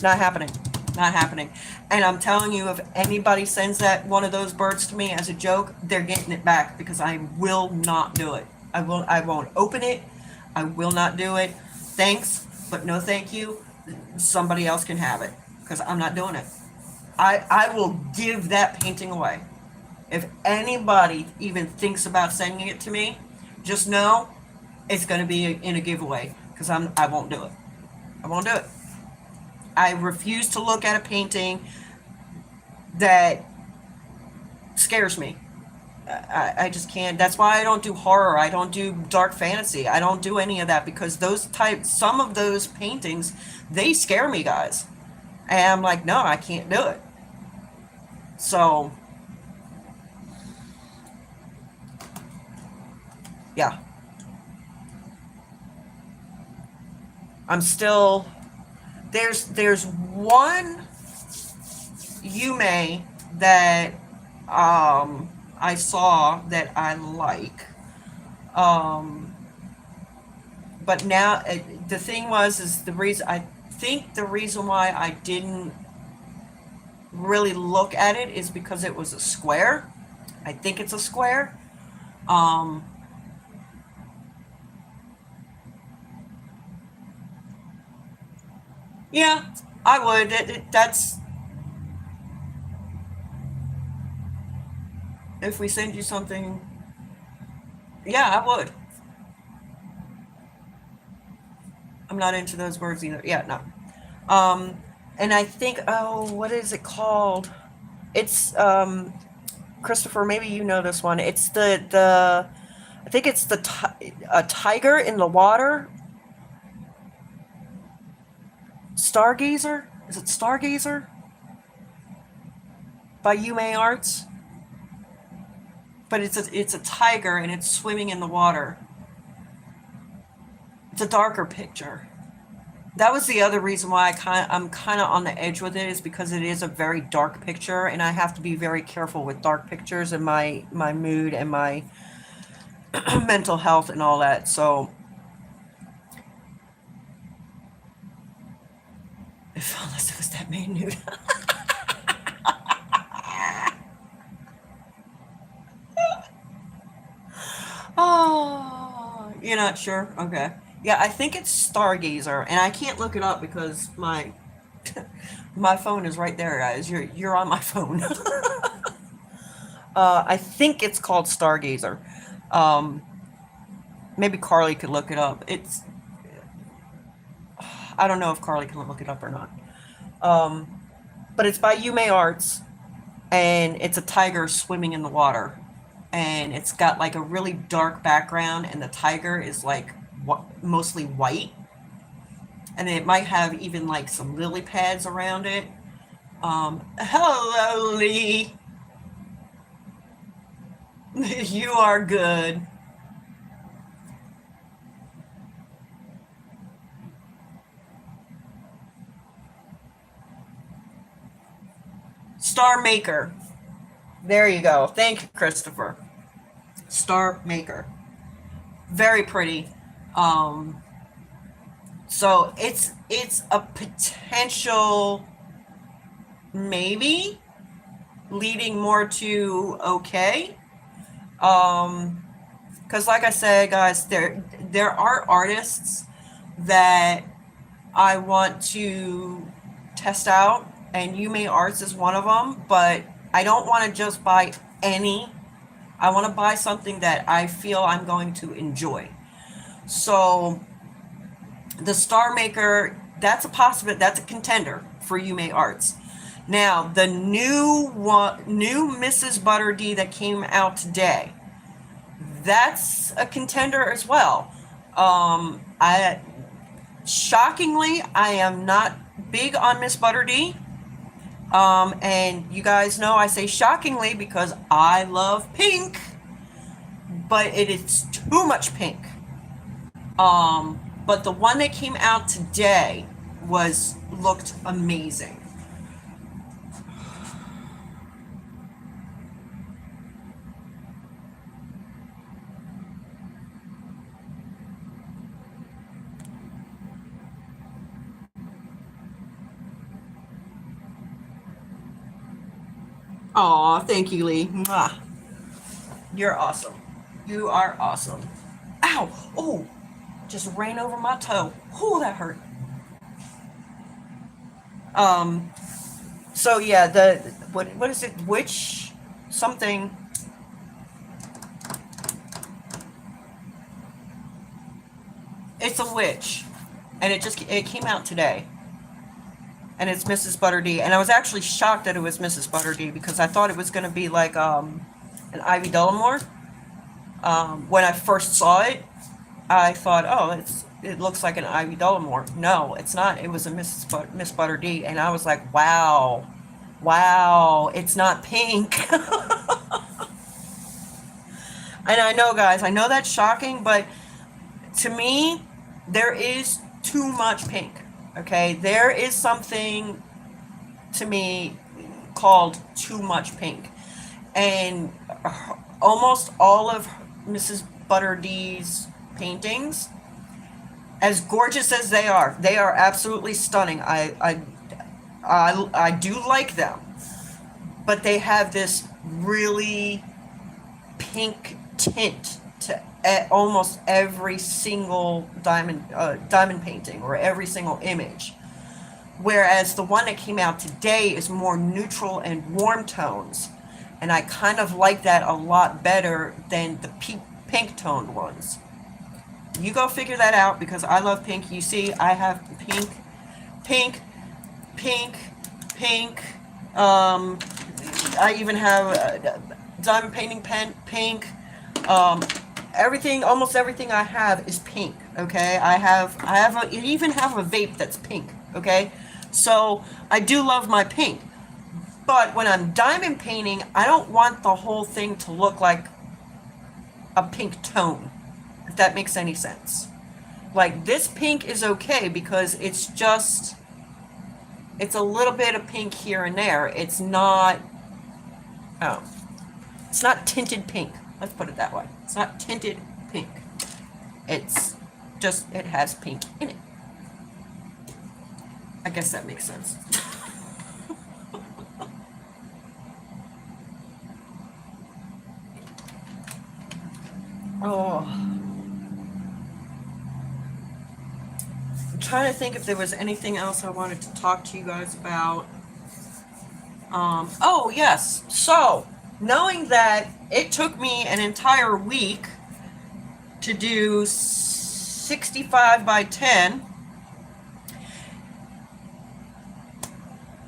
Not happening. Not happening. And I'm telling you, if anybody sends that one of those birds to me as a joke, they're getting it back because I will not do it. I won't open it. I will not do it. Thanks, but no thank you. Somebody else can have it because I'm not doing it. I will give that painting away. If anybody even thinks about sending it to me, just know it's going to be in a giveaway because I won't do it. I won't do it. I refuse to look at a painting that scares me. I just can't. That's why I don't do horror. I don't do dark fantasy. I don't do any of that because some of those paintings, they scare me, guys. And I'm like, no, I can't do it. So, yeah. I'm still, there's one Yume that I saw that I like. But now the thing is the reason I think the reason why I didn't really look at it is because it was a square. I think it's a square. Um, yeah, I would. That's if we send you something. Yeah, I would. I'm not into those words either. Yeah, no. And I think, oh, what is it called? It's Christopher. Maybe you know this one. It's the I think it's a tiger in the water. Stargazer. Is it Stargazer by Yume Arts? But it's a tiger and it's swimming in the water. It's a darker picture. That was the other reason why I'm kind of on the edge with it is because it is a very dark picture and I have to be very careful with dark pictures and my mood and my mental health and all that. So unless it was that main nude. Oh, you're not sure? Okay. Yeah, I think it's Stargazer, and I can't look it up because my phone is right there, guys. You're on my phone. I think it's called Stargazer. Um, Maybe Carly could look it up. I don't know if Carly can look it up or not. Um, but it's by Yume Arts, and it's a tiger swimming in the water, and it's got like a really dark background, and the tiger is like mostly white, and it might have even like some lily pads around it. Hello, Lee. You are good. Star Maker. There you go. Thank you, Christopher. Star Maker. Very pretty. Um, so it's a potential maybe leading more to okay. Um, because like I said, guys, there are artists that I want to test out, and Yume Arts is one of them. But I don't want to just buy any. I want to buy something that I feel I'm going to enjoy. So the Star Maker, that's a possibility. That's a contender for Yume Arts. Now the new Mrs. Butter D that came out today, that's a contender as well. I shockingly, I am not big on Miss Butter D. And you guys know I say shockingly because I love pink, but it is too much pink. But the one that came out today was looked amazing. Aw, thank you, Lee. Mwah. You're awesome. You are awesome. Ow! Oh, just ran over my toe. Oh, that hurt. Um, so yeah, the what is it? Witch something. It's a witch, and it came out today, and it's Mrs. Butter D. And I was actually shocked that it was Mrs. Butter D because I thought it was going to be like an Ivy Dellamore. When I first saw it, I thought, oh, it looks like an Ivy Dellamore. No, it's not. It was a Miss Butter D, and I was like, wow, wow, it's not pink. And I know, guys, I know that's shocking, but to me, there is too much pink. Okay, there is something to me called too much pink, and almost all of Mrs. Butter D's paintings, as gorgeous as they are absolutely stunning. I do like them, but they have this really pink tint to almost every single diamond painting or every single image. Whereas the one that came out today is more neutral and warm tones, and I kind of like that a lot better than the pink toned ones. You go figure that out because I love pink. You see, I have pink, pink, pink, pink. Um, I even have a diamond painting pen, pink. Um, Everything, almost everything I have is pink. Okay, I even have a vape that's pink. Okay, so I do love my pink. But when I'm diamond painting, I don't want the whole thing to look like a pink tone, if that makes any sense. Like this pink is okay because it's a little bit of pink here and there. Oh, it's not tinted pink. Let's put it that way. It's not tinted pink. It's it has pink in it. I guess that makes sense. Oh, trying to think if there was anything else I wanted to talk to you guys about. Oh, yes. So, knowing that it took me an entire week to do 65 by 10,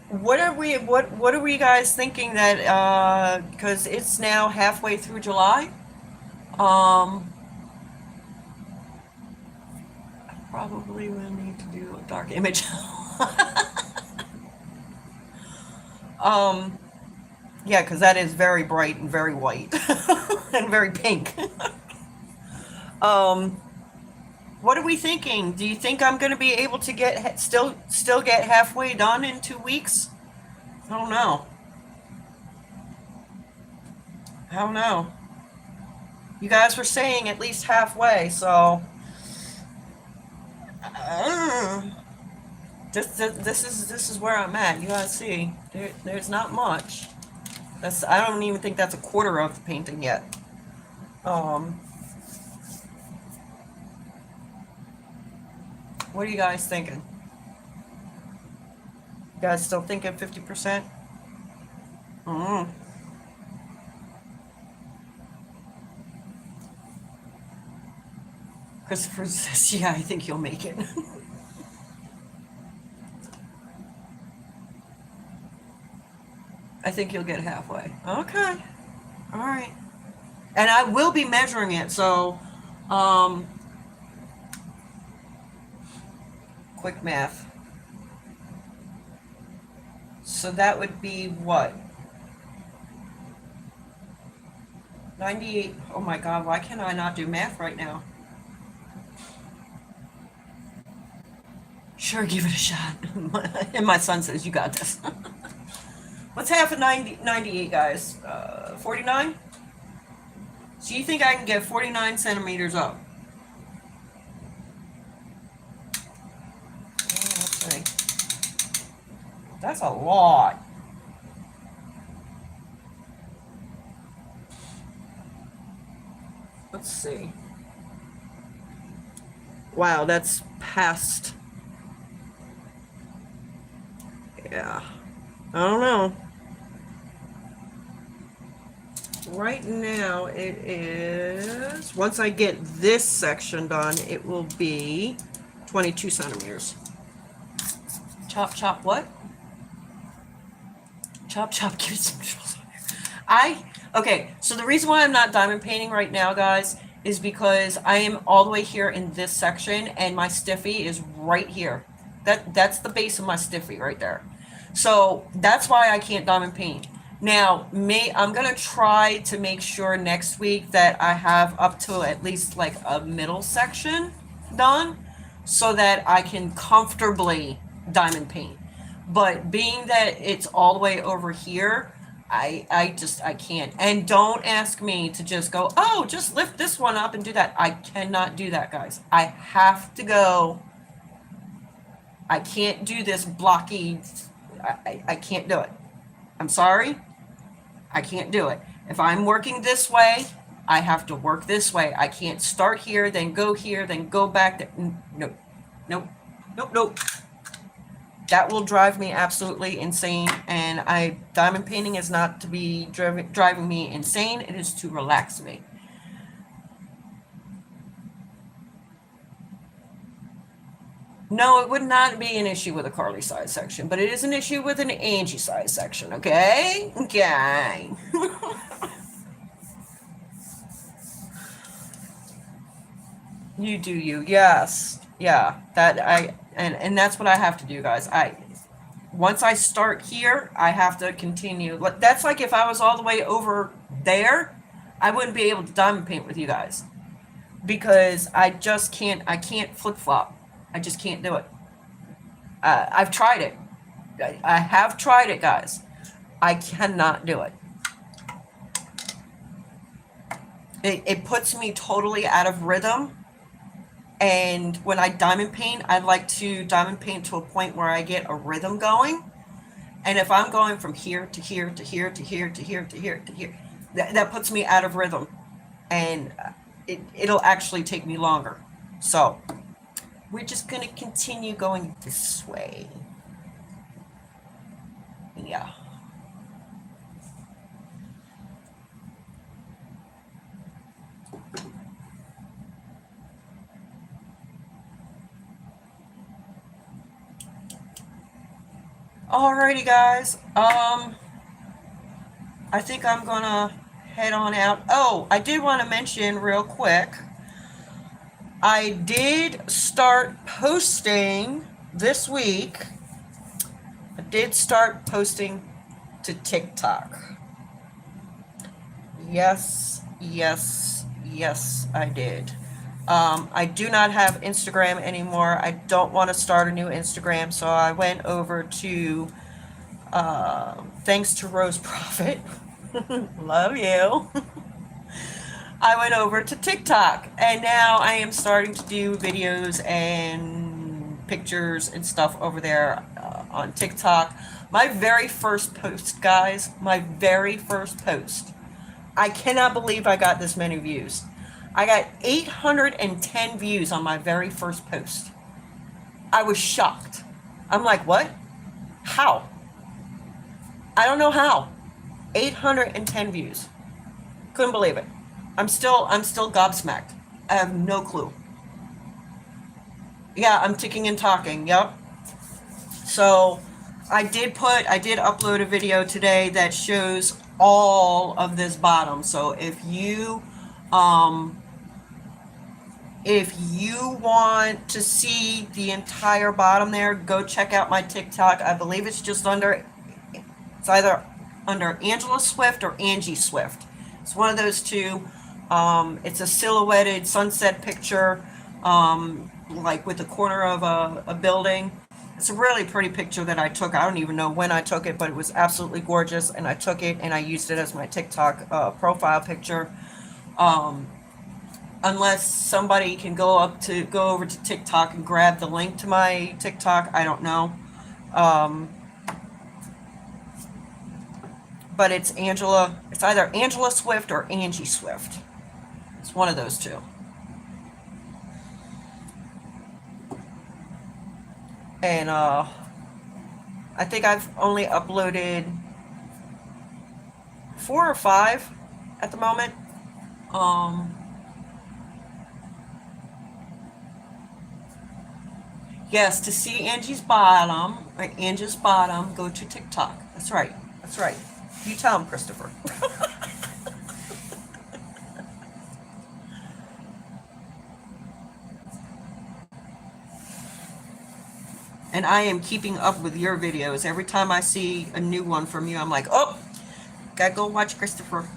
what are we guys thinking that, because it's now halfway through July? Probably will need to do a dark image. um, yeah, because that is very bright and very white and very pink. um, what are we thinking? Do you think I'm going to be able to get still get halfway done in 2 weeks? I don't know. I don't know. You guys were saying at least halfway, so this is where I'm at. You guys see, there's not much. I don't even think that's a quarter of the painting yet. What are you guys thinking? You guys still thinking 50%? Christopher says, yeah, I think you'll make it. I think you'll get halfway. Okay. All right. And I will be measuring it, so quick math. So that would be what? 98. Oh my God, why can I not do math right now? Sure, give it a shot. And my son says, you got this. What's half of 98, guys? 49? So you think I can get 49 centimeters up? Let's see. That's a lot. Let's see. Wow, that's past. Yeah. I don't know. Right now it is, once I get this section done, it will be 22 centimeters. Chop, chop, what? Chop, chop, give it some drills on there. Okay, so the reason why I'm not diamond painting right now, guys, is because I am all the way here in this section and my stiffy is right here. That's the base of my stiffy right there. So that's why I can't diamond paint. Now, I'm going to try to make sure next week that I have up to at least like a middle section done so that I can comfortably diamond paint. But being that it's all the way over here, I can't. And don't ask me to just go, oh, just lift this one up and do that. I cannot do that, guys. I have to go. I can't do this blocky. I can't do it. I'm sorry. I can't do it. If I'm working this way, I have to work this way. I can't start here, then go here, then go back there. Nope. Nope. Nope. Nope. That will drive me absolutely insane. And diamond painting is not to be driving me insane. It is to relax me. No, it would not be an issue with a Carly size section, but it is an issue with an Angie size section, okay? Okay. You do you, yes. Yeah, and that's what I have to do, guys. Once I start here, I have to continue. That's like if I was all the way over there, I wouldn't be able to diamond paint with you guys. Because I can't flip-flop. I just can't do it. I've tried it. I have tried it, guys. I cannot do it. It puts me totally out of rhythm. And when I diamond paint, I like to diamond paint to a point where I get a rhythm going. And if I'm going from here to here to here to here to here to here to here, that puts me out of rhythm. And it'll actually take me longer. So we're just going to continue going this way. Yeah. Alrighty, guys. I think I'm gonna head on out. Oh, I did want to mention real quick. I did start posting this week. I did start posting to TikTok. Yes, yes, yes, I did. I do not have Instagram anymore. I don't want to start a new Instagram, so I went over to, thanks to Rose Profit, love you. I went over to TikTok, and now I am starting to do videos and pictures and stuff over there on TikTok. My very first post, guys, my very first post, I cannot believe I got this many views. I got 810 views on my very first post. I was shocked. I'm like, what? How? I don't know how. 810 views. Couldn't believe it. I'm still gobsmacked. I have no clue. Yeah, I'm ticking and talking. Yep. So I did upload a video today that shows all of this bottom. So if you want to see the entire bottom there, go check out my TikTok. I believe it's either under Angela Swift or Angie Swift. It's one of those two. It's a silhouetted sunset picture, like with the corner of a building. It's a really pretty picture that I took. I don't even know when I took it, but it was absolutely gorgeous, and I took it and I used it as my TikTok profile picture. Unless somebody can go over to TikTok and grab the link to my TikTok, I don't know. But it's either Angela Swift or Angie Swift. It's one of those two. And I think I've only uploaded 4 or 5 at the moment. Yes, to see Angie's bottom, go to TikTok. That's right. That's right. You tell him, Christopher. And I am keeping up with your videos. Every time I see a new one from you, I'm like, oh, gotta go watch Christopher.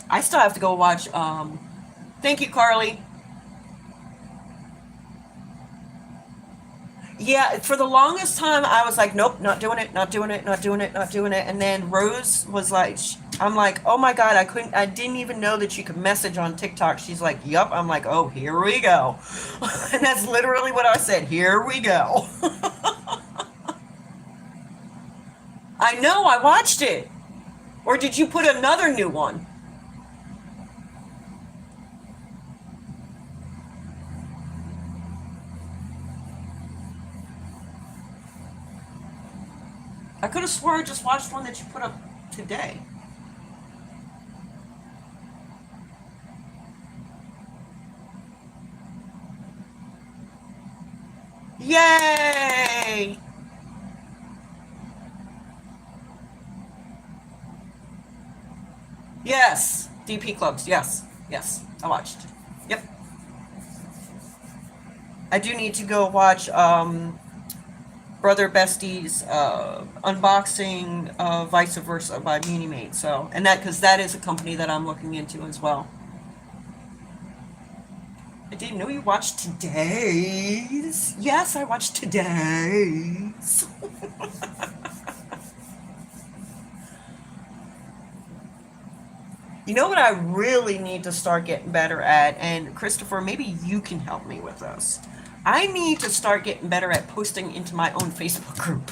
I still have to go watch, thank you, Carly. Yeah, for the longest time, I was like, nope, not doing it, not doing it, not doing it, not doing it. And then Rose was like, I'm like, oh my God, I didn't even know that you could message on TikTok. She's like, yup. I'm like, oh, here we go. And that's literally what I said. Here we go. I know, I watched it. Or did you put another new one? I could have swore I just watched one that you put up today. Yay! Yes, DP clubs. Yes, yes, I watched. Yep. I do need to go watch Brother Bestie's unboxing, vice versa by Munimate. So, and that because that is a company that I'm looking into as well. I didn't know you watched today's. Yes, I watched today's. You know what I really need to start getting better at, and Christopher, maybe you can help me with this. I need to start getting better at posting into my own Facebook group.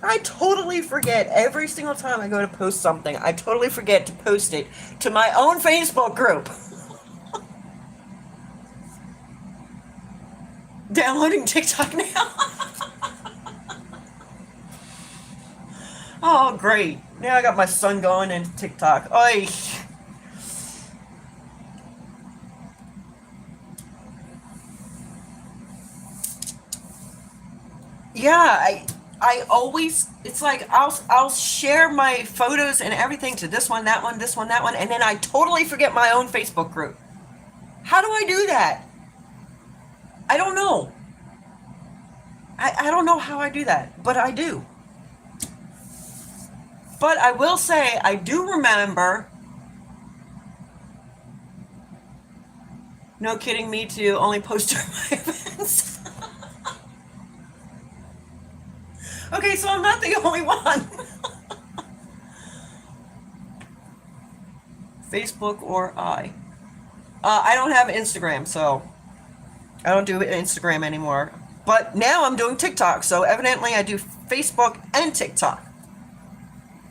I totally forget every single time I go to post something. I totally forget to post it to my own Facebook group. downloading TikTok now. Oh, great. Now I got my son going into TikTok. Oy. Yeah, I always, it's like I'll share my photos and everything to this one, that one, this one, that one, and then I totally forget my own Facebook group. How do I do that? I don't know. I don't know how I do that, but I do. But I will say I do remember, no kidding, me to only post during my events. Okay, so I'm not the only one. Facebook or I don't have Instagram, so I don't do Instagram anymore. But now I'm doing TikTok, so evidently I do Facebook and TikTok.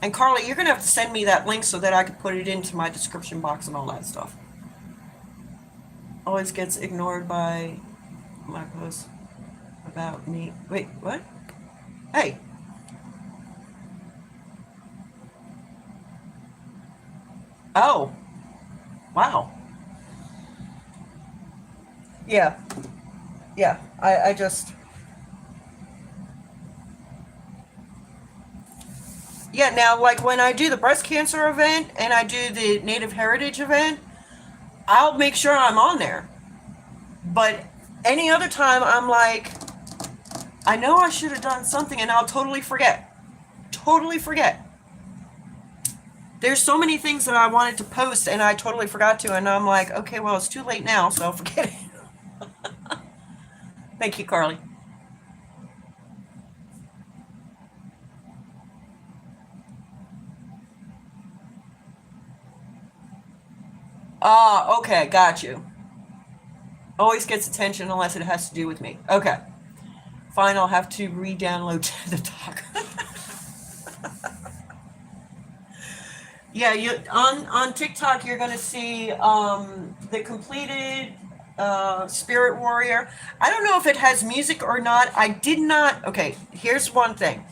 And Carly, you're going to have to send me that link so that I can put it into my description box and all that stuff. Always gets ignored by my posts about me. Wait, what? Hey. Oh. Wow. Yeah. Yeah. I just... Yeah, now, like, when I do the breast cancer event and I do the Native Heritage event, I'll make sure I'm on there. But any other time, I'm like, I know I should have done something, and I'll totally forget. Totally forget. There's so many things that I wanted to post, and I totally forgot to, and I'm like, okay, well, it's too late now, so forget it. Thank you, Carly. Ah, okay, got you. Always gets attention unless it has to do with me. Okay. Fine, I'll have to re-download the talk. Yeah, you on TikTok you're gonna see the completed Spirit Warrior. I don't know if it has music or not. I did not. Okay, here's one thing.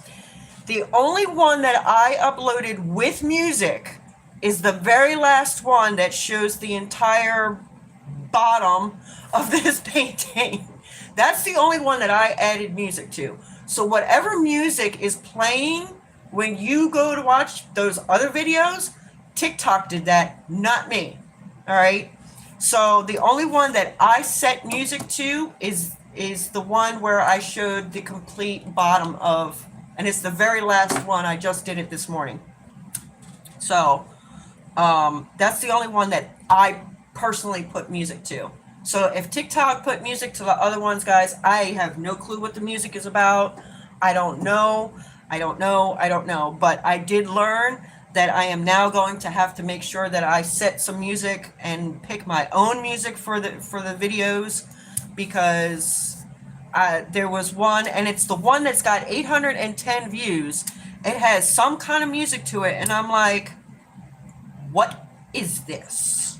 The only one that I uploaded with music is the very last one that shows the entire bottom of this painting. That's the only one that I added music to. So whatever music is playing when you go to watch those other videos, TikTok did that, not me. All right. So the only one that I set music to is the one where I showed the complete bottom of, and it's the very last one. I just did it this morning. So that's the only one that I personally put music to. So if TikTok put music to the other ones, guys, I have no clue what the music is about. I don't know. I don't know. I don't know. But I did learn that I am now going to have to make sure that I set some music and pick my own music for the videos, because there was one, and it's the one that's got 810 views. It has some kind of music to it, and I'm like, what is this?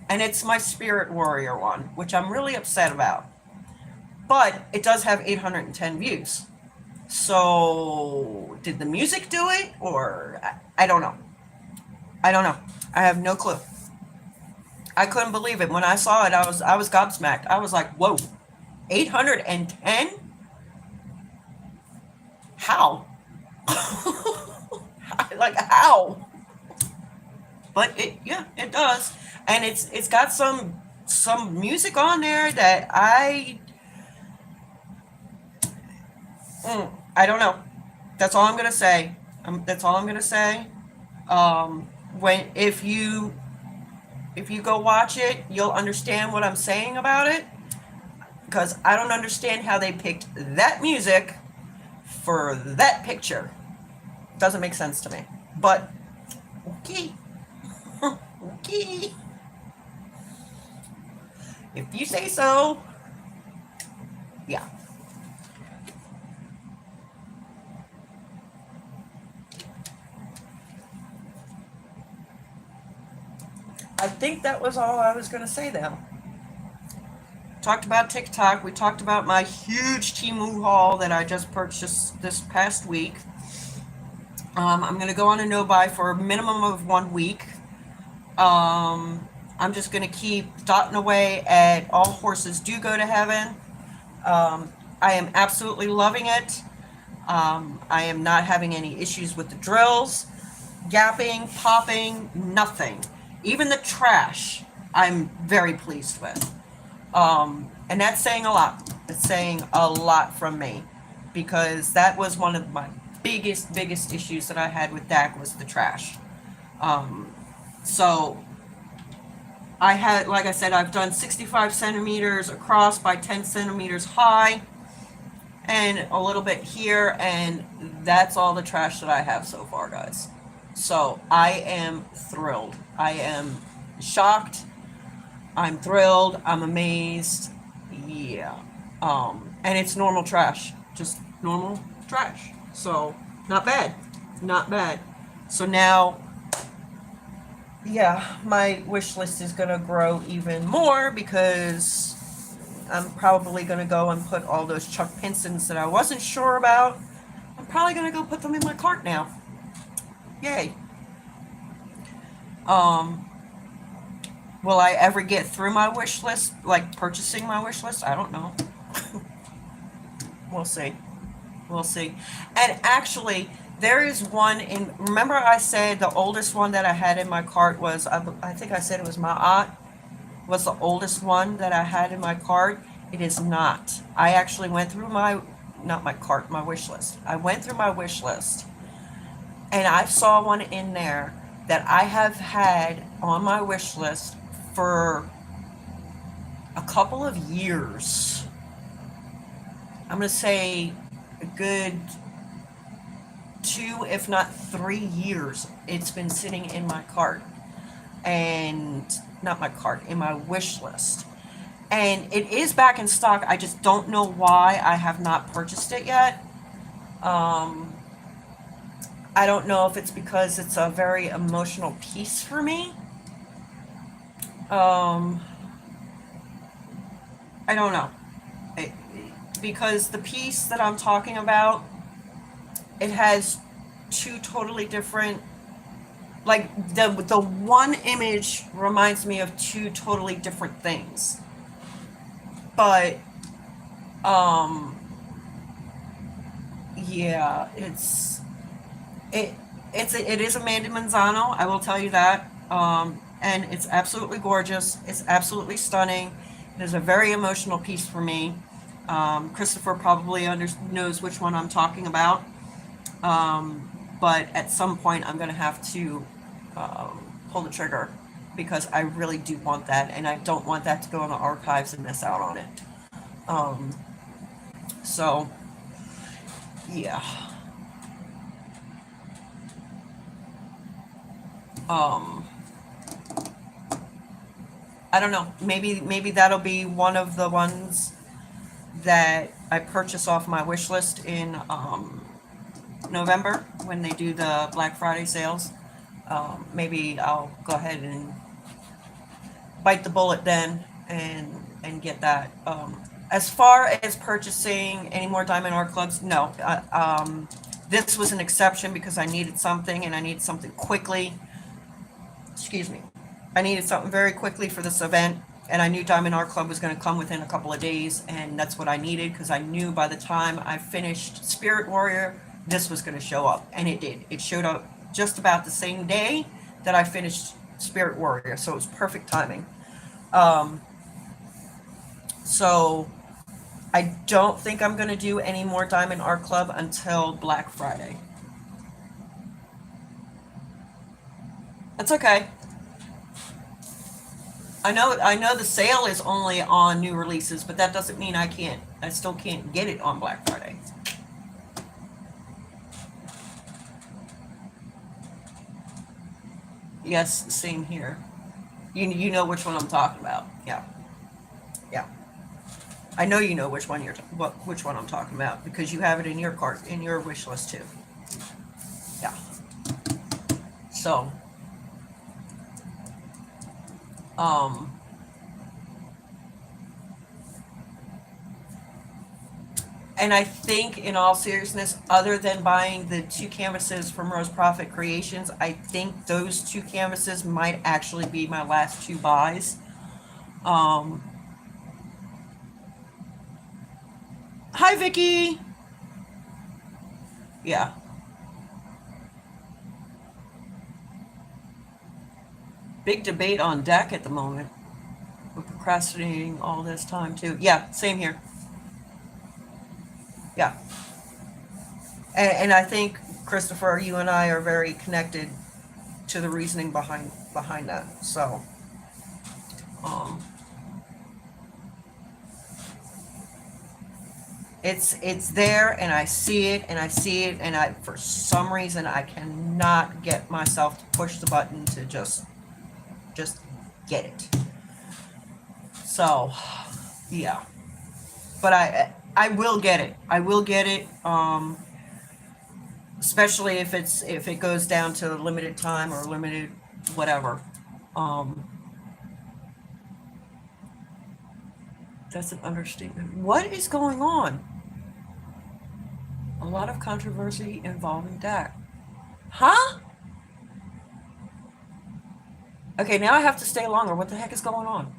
And it's my Spirit Warrior one, which I'm really upset about. But it does have 810 views. So did the music do it, or I don't know. I don't know. I have no clue. I couldn't believe it when I saw it. I was gobsmacked. I was like, whoa, 810? How? Like, how? But it does, and it's got some music on there that I don't know. That's all I'm gonna say. That's all I'm gonna say. When if you go watch it, you'll understand what I'm saying about it, because I don't understand how they picked that music for that picture. Doesn't make sense to me. But okay. Okay. If you say so. Yeah. I think that was all I was going to say, though. talked about TikTok. We talked about my huge Temu haul that I just purchased this past week. I'm going to go on a no buy for a minimum of 1 week. I'm just going to keep dotting away at all horses do go to heaven. I am absolutely loving it. I am not having any issues with the drills, gapping, popping, nothing. Even the trash, I'm very pleased with. And that's saying a lot. It's saying a lot from me, because that was one of my biggest issues that I had with DAC was the trash. So I had, like I said, I've done 65 centimeters across by 10 centimeters high and a little bit here, and that's all the trash that I have so far, guys. So I am thrilled. I am shocked. I'm thrilled. I'm amazed. Yeah. And it's normal trash. Just normal trash. So not bad. Not bad. So now, yeah, my wish list is going to grow even more, because I'm probably going to go and put all those Chuck Pinsons that I wasn't sure about. I'm probably going to go put them in my cart now. Yay. Will I ever get through my wish list, like purchasing my wish list? I don't know. We'll see. We'll see. And actually, there is one in, remember I said the oldest one that I had in my cart was, I think I said it was my aunt, was the oldest one that I had in my cart. It is not. I actually went through my, not my cart, my wish list. I went through my wish list, and I saw one in there that I have had on my wish list for a couple of years. I'm going to say a good 2, if not 3 years. It's been sitting in my cart, and not my cart, in my wish list. And it is back in stock. I just don't know why I have not purchased it yet. I don't know if it's because it's a very emotional piece for me. I don't know. Because the piece that I'm talking about, it has two totally different, like the one image reminds me of two totally different things. But yeah, it is Amanda Manzano, I will tell you that. And it's absolutely gorgeous. It's absolutely stunning. It is a very emotional piece for me. Christopher probably knows which one I'm talking about. But at some point I'm going to have to pull the trigger, because I really do want that, and I don't want that to go in the archives and miss out on it. So, yeah. I don't know. Maybe that'll be one of the ones that I purchase off my wish list in November when they do the Black Friday sales. Maybe I'll go ahead and bite the bullet then and get that. As far as purchasing any more Diamond Art Clubs, no. This was an exception because I needed something, and I needed something quickly. Excuse me. I needed something very quickly for this event, and I knew Diamond Art Club was going to come within a couple of days, and that's what I needed, because I knew by the time I finished Spirit Warrior, this was going to show up, and it did. It showed up just about the same day that I finished Spirit Warrior, so it was perfect timing. So I don't think I'm going to do any more Diamond Art Club until Black Friday. That's okay. I know the sale is only on new releases, but that doesn't mean I still can't get it on Black Friday. Yes, same here. You know which one I'm talking about. Yeah. Yeah. I know you know which one which one I'm talking about, because you have it in your cart, in your wish list too. Yeah. So, And I think, in all seriousness, other than buying the two canvases from Rose Profit Creations, I think those two canvases might actually be my last two buys. Um, Hi, Vicky. Yeah, big debate on deck at the moment. We're procrastinating all this time too. Yeah, same here. Yeah, and I think Christopher, you and I are very connected to the reasoning behind that. So, um, it's there, and I see it, and I see it, and I for some reason I cannot get myself to push the button to just get it. So, yeah, but I will get it. I will get it. Especially if it goes down to limited time or limited whatever. Um, that's an understatement. What is going on? A lot of controversy involving Dak. Huh? Okay, now I have to stay longer. What the heck is going on?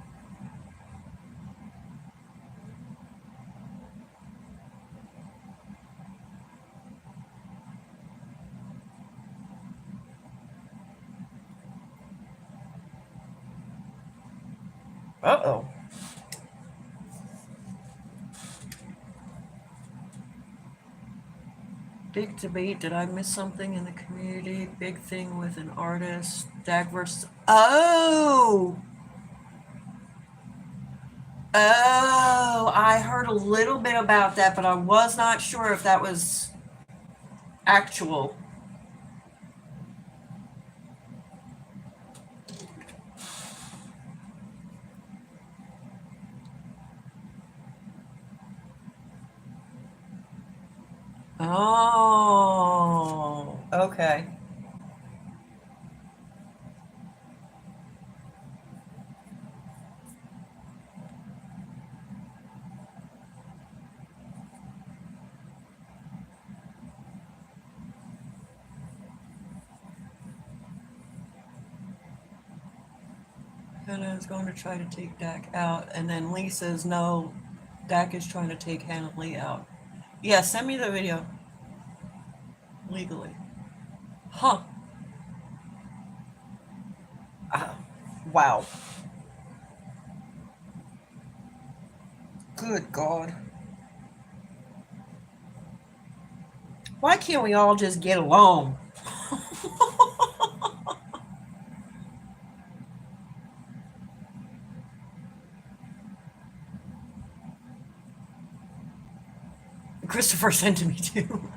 Uh oh. Big debate. Did I miss something in the community? Big thing with an artist. Dak versus. Oh! Oh! I heard a little bit about that, but I was not sure if that was actual. Oh, okay. Hannah is going to try to take Dak out, and then Lee says no. Dak is trying to take Hannah Lee out. Yeah, send me the video legally. Huh. Ah, wow. Good God. Why can't we all just get along? Christopher sent to me too.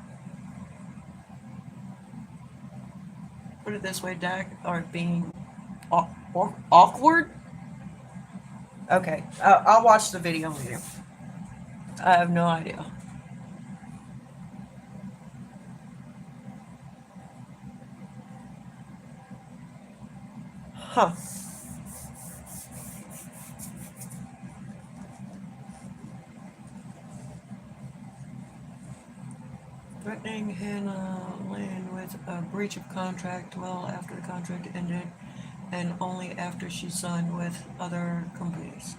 Put it this way, Dak are being awkward. Okay, I'll watch the video later. I have no idea. Huh. Threatening Hannah Lynn with a breach of contract well after the contract ended and only after she signed with other companies.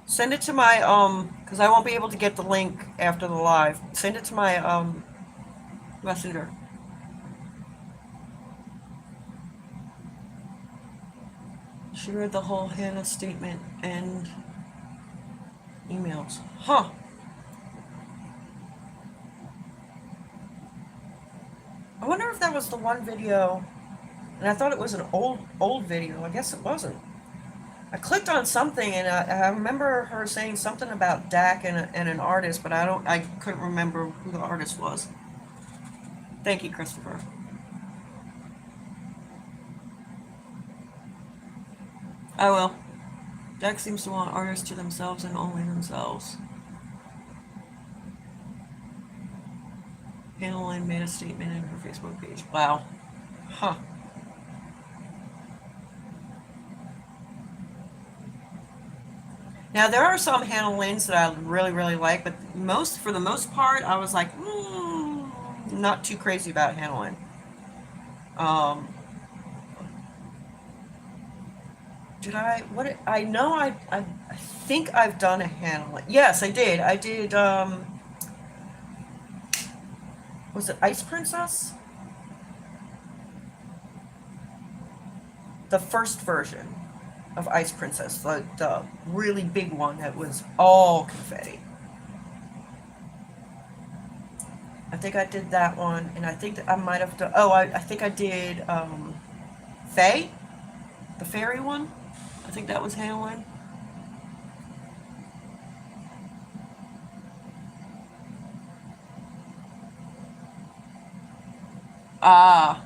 Send it to my because I won't be able to get the link after the live. Send it to my messenger. She read the whole Hannah statement and emails. Huh. I wonder if that was the one video, and I thought it was an old video. I guess it wasn't. I clicked on something, and I remember her saying something about Dak and an artist, but I couldn't remember who the artist was. Thank you, Christopher. I will. Dak seems to want artists to themselves and only themselves. Hannah made a statement in her Facebook page. Wow. Huh. Now there are some Hannah Lynns that I really, really like, but for the most part, I was like, not too crazy about Hannah Lynn. Um, did I? What? I know I think I've done a Hannah Lynn. Yes, I did. I did. Was it Ice Princess? The first version of Ice Princess, the really big one that was all confetti. I think I did that one, and I think that I might have done. Oh, I think I did Faye, the fairy one. I think that was Hannah. Ah,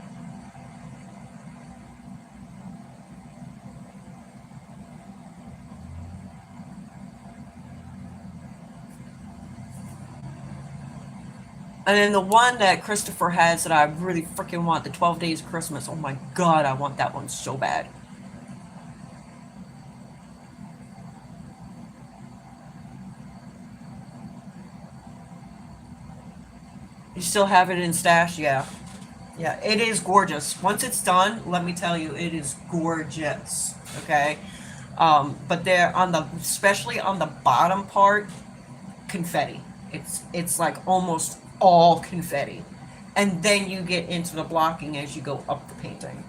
and then the one that Christopher has that I really freaking want, the 12 Days of Christmas. Oh my god, I want that one so bad. You still have it in stash? Yeah. Yeah, it is gorgeous. Once it's done, let me tell you, it is gorgeous. Okay? But there on the especially on the bottom part, confetti. It's like almost all confetti. And then you get into the blocking as you go up the painting.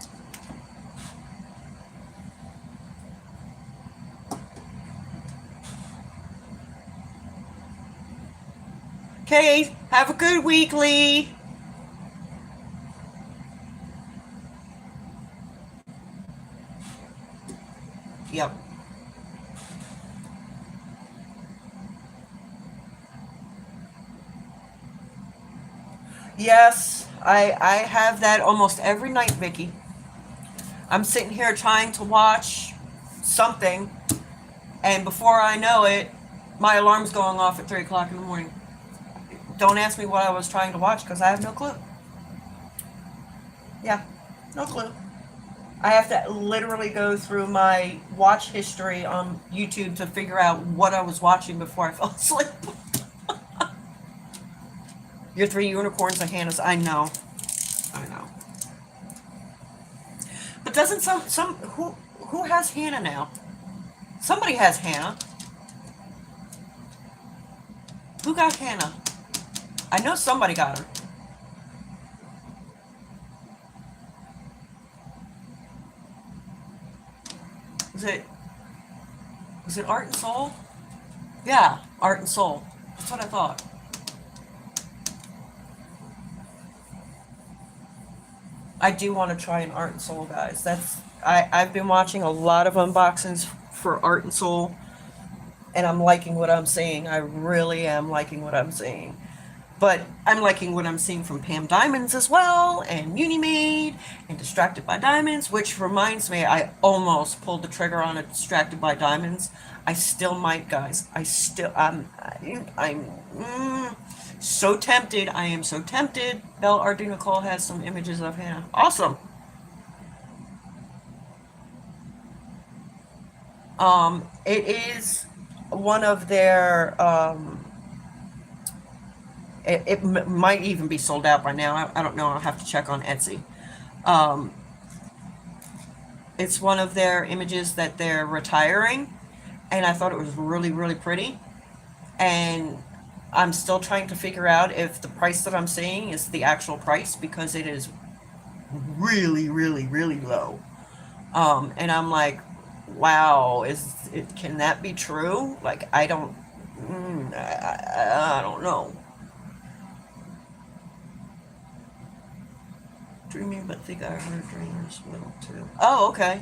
Okay, have a good week, Lee. Yep. Yes, I have that almost every night, Vicky. I'm sitting here trying to watch something, and before I know it, my alarm's going off at 3 o'clock in the morning. Don't ask me what I was trying to watch because I have no clue. Yeah, no clue. I have to literally go through my watch history on YouTube to figure out what I was watching before I fell asleep. Your three unicorns are Hannah's. I know. I know. But doesn't some who has Hannah now? Somebody has Hannah. Who got Hannah? I know somebody got her. Was it Art and Soul? Yeah, Art and Soul. That's what I thought. I do want to try an Art and Soul, guys. I've been watching a lot of unboxings for Art and Soul, and I'm liking what I'm seeing. I really am liking what I'm seeing. But I'm liking what I'm seeing from Pam Diamonds as well, and Muni Made, and Distracted by Diamonds, which reminds me, I almost pulled the trigger on a Distracted by Diamonds. I still might, guys. I'm so tempted. I am so tempted. Belle Ardu Nicole has some images of Hannah. Awesome. It is one of their it might even be sold out by now. I don't know. I'll have to check on Etsy. Um, it's one of their images that they're retiring, and I thought it was really, really pretty. And I'm still trying to figure out if the price that I'm seeing is the actual price because it is really, really, really low. And I'm like, wow, can that be true? Like, I don't, I don't know. Dreaming, but think I heard dreamers will too. Oh, okay.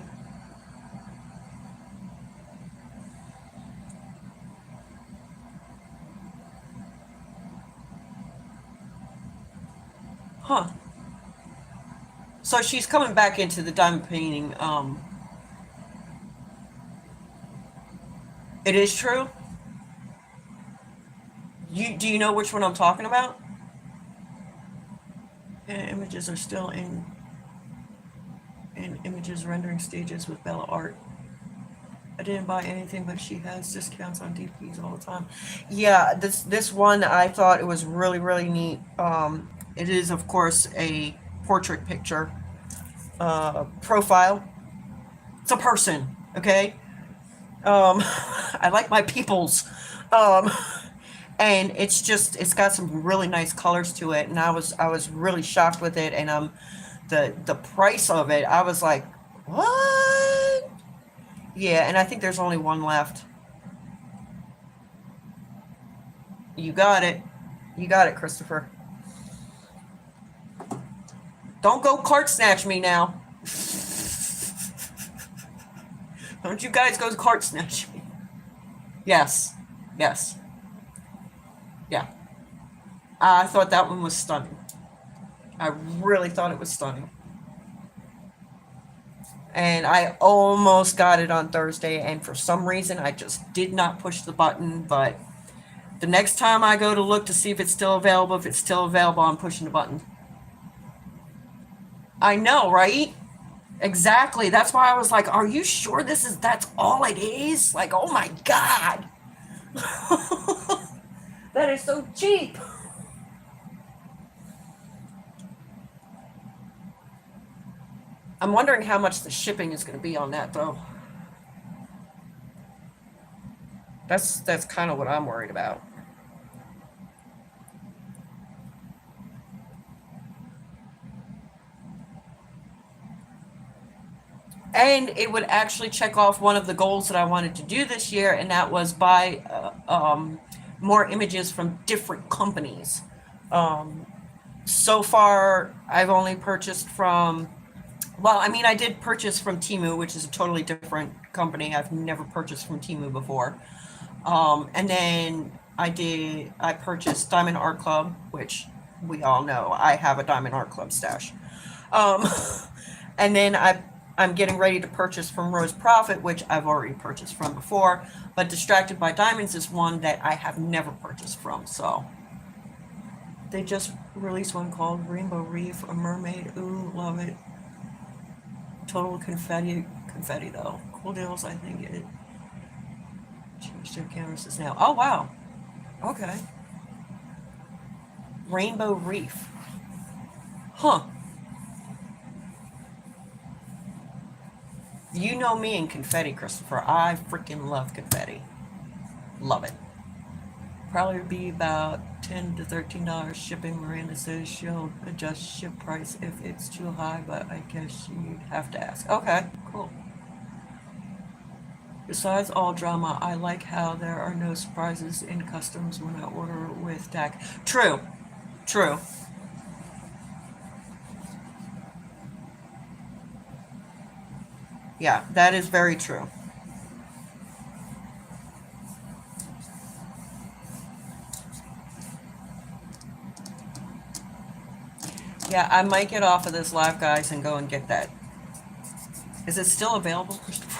Huh. So she's coming back into the diamond painting. It is true. Do you know which one I'm talking about? And images are still in images rendering stages with Bella Art. I didn't buy anything, but she has discounts on DPs all the time. Yeah, this one I thought it was really really neat. It is of course a portrait picture profile. It's a person, okay. I like my peoples. Um, and it's got some really nice colors to it, and I was really shocked with it, and the price of it, I was like, what? Yeah, and I think there's only one left. You got it. You got it, Christopher. Don't go cart snatch me now. Don't you guys go cart snatch me. Yes. Yes. Yeah. I thought that one was stunning. I really thought it was stunning. And I almost got it on Thursday, and for some reason I just did not push the button. But the next time I go to look to see if it's still available, if it's still available, I'm pushing the button. I know, right? Exactly. That's why I was like, are you sure that's all it is? Like, oh my God. That is so cheap. I'm wondering how much the shipping is going to be on that, though. That's kind of what I'm worried about. And it would actually check off one of the goals that I wanted to do this year, and that was buy more images from different companies. Um, so far, I've only purchased from, well, I mean, I did purchase from Temu, which is a totally different company. I've never purchased from Temu before. And then I purchased Diamond Art Club, which we all know I have a Diamond Art Club stash. Um, and then I'm getting ready to purchase from Rose Profit, which I've already purchased from before. But Distracted by Diamonds is one that I have never purchased from. So they just released one called Rainbow Reef, a mermaid. Ooh, love it. Total confetti though. Cool deals. I think it changed their canvases now. Oh wow. Okay. Rainbow Reef. Huh. You know me and confetti, Christopher. I freaking love confetti. Love it. Probably be about $10 to $13 shipping. Miranda says she'll adjust ship price if it's too high, but I guess you'd have to ask. Okay, cool. Besides all drama, I like how there are no surprises in customs when I order with DAC. True, true. Yeah, that is very true. Yeah, I might get off of this live, guys, and go and get that. Is it still available, Christopher?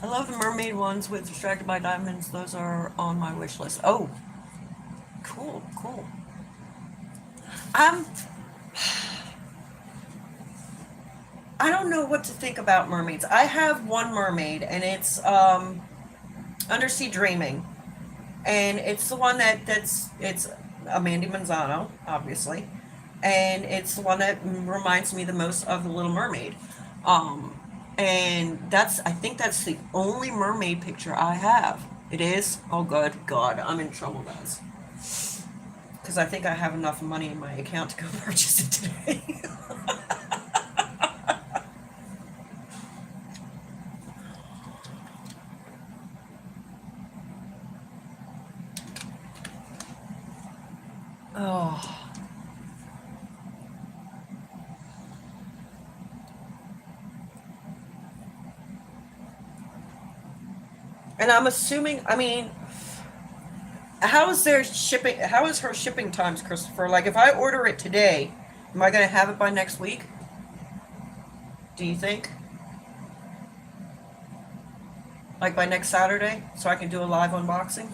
I love the mermaid ones with Distracted by Diamonds. Those are on my wish list. Oh, cool, cool. I'm. I don't know what to think about mermaids. I have one mermaid, and it's Undersea Dreaming, and it's the one it's Amanda Manzano, obviously, and it's the one that reminds me the most of the Little Mermaid. Um, and I think that's the only mermaid picture I have. It is. Oh, good God, I'm in trouble, guys, because I think I have enough money in my account to go purchase it today. Oh. And I'm assuming, I mean, how is their shipping? How is her shipping times, Christopher? Like, if I order it today, am I going to have it by next week? Do you think? Like by next Saturday, so I can do a live unboxing?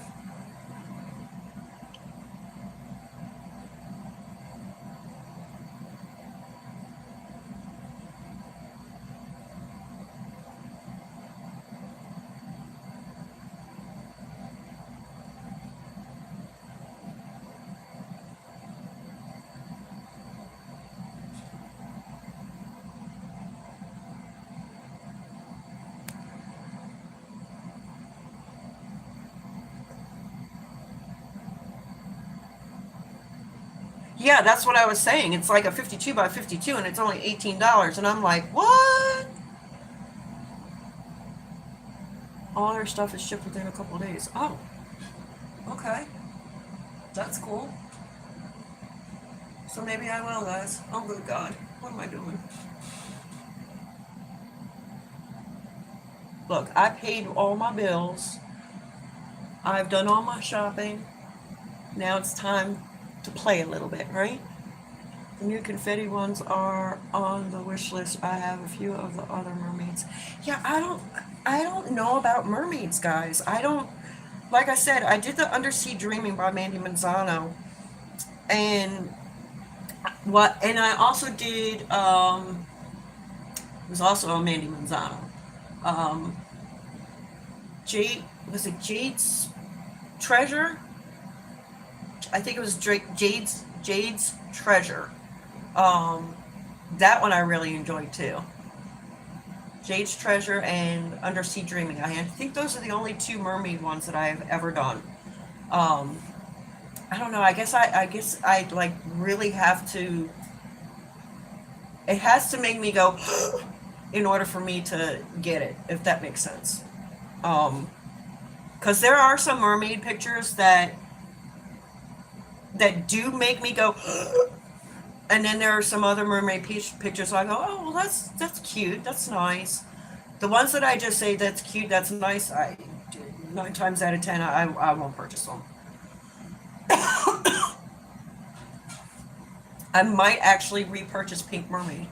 Yeah, that's what I was saying. It's like a 52 by 52 and it's only $18. And I'm like, what? All their stuff is shipped within a couple of days. Oh, okay. That's cool. So maybe I will, guys. Oh, good God. What am I doing? Look, I paid all my bills. I've done all my shopping. Now it's time to play a little bit, right? The new confetti ones are on the wish list. I have a few of the other mermaids. Yeah, I don't know about mermaids, guys. I don't, like I said, I did the Undersea Dreaming by Mandy Manzano, and and I also did it was also a Mandy Manzano. Um, Jade, was it Jade's Treasure? I think it was Jade's Treasure. Um, that one I really enjoyed too. Jade's Treasure and Undersea Dreaming. I think those are the only two mermaid ones that I've ever done. Um, I don't know. I guess I like really have to. It has to make me go in order for me to get it, if that makes sense. Because there are some mermaid pictures that do make me go, and then there are some other mermaid pictures I go, oh well, that's cute, that's nice. The ones that I just say that's cute, that's nice, I 9 times out of 10 I won't purchase them. I might actually repurchase Pink Mermaid.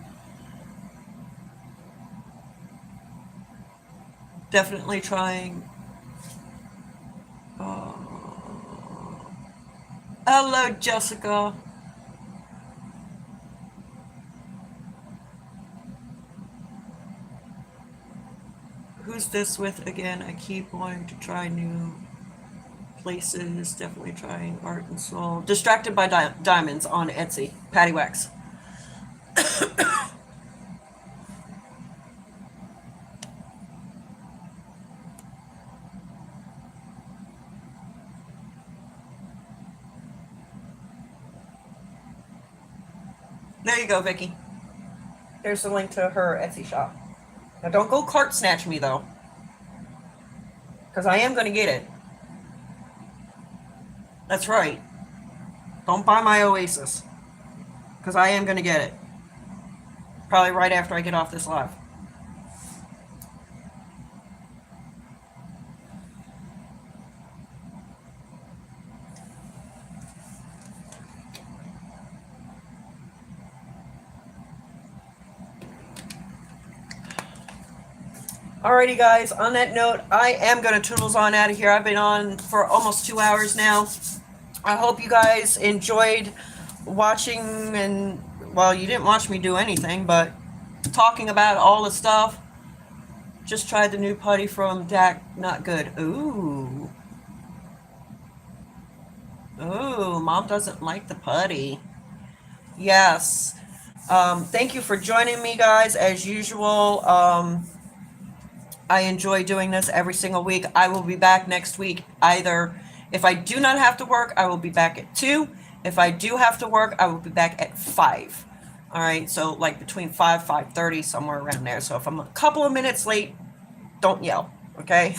Definitely trying. Uh, Hello, Jessica. Who's this with again? I keep wanting to try new places. Definitely trying Art and Soul. Distracted by Diamonds on Etsy. Patty Wax. There you go, Vicky. Here's the link to her Etsy shop. Now don't go cart snatch me though, because I am going to get it. That's right. Don't buy my Oasis, because I am going to get it. Probably right after I get off this live. Alrighty, guys. On that note, I am going to toodles on out of here. I've been on for almost 2 hours now. I hope you guys enjoyed watching, and well, you didn't watch me do anything, but talking about all the stuff. Just tried the new putty from Dak. Not good. Ooh. Ooh, Mom doesn't like the putty. Yes. Thank you for joining me, guys. As usual, I enjoy doing this every single week. I will be back next week. Either if I do not have to work, I will be back at 2. If I do have to work, I will be back at 5. All right, so like between 5:30, somewhere around there. So if I'm a couple of minutes late, don't yell, okay?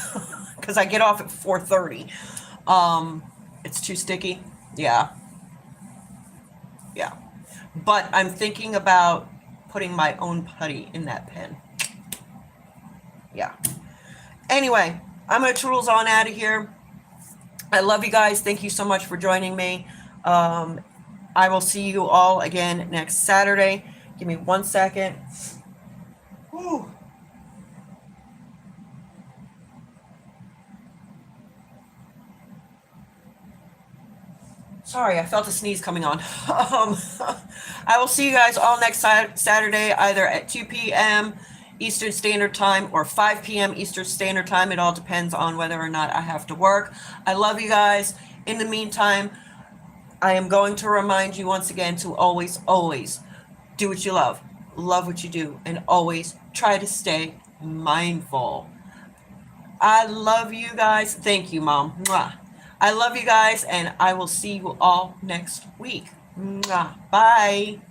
Because I get off at 4:30. It's too sticky. Yeah, yeah. But I'm thinking about putting my own putty in that pen. Yeah. Anyway, I'm going to toodles on out of here. I love you guys. Thank you so much for joining me. I will see you all again next Saturday. Give me 1 second. Whew. Sorry, I felt a sneeze coming on. I will see you guys all next Saturday, either at 2 p.m. Eastern Standard Time or 5 p.m. Eastern Standard Time. It all depends on whether or not I have to work. I love you guys. In the meantime, I am going to remind you once again to always, always do what you love what you do, and always try to stay mindful. I love you guys. Thank you, Mom. Mwah. I love you guys, and I will see you all next week. Mwah. Bye.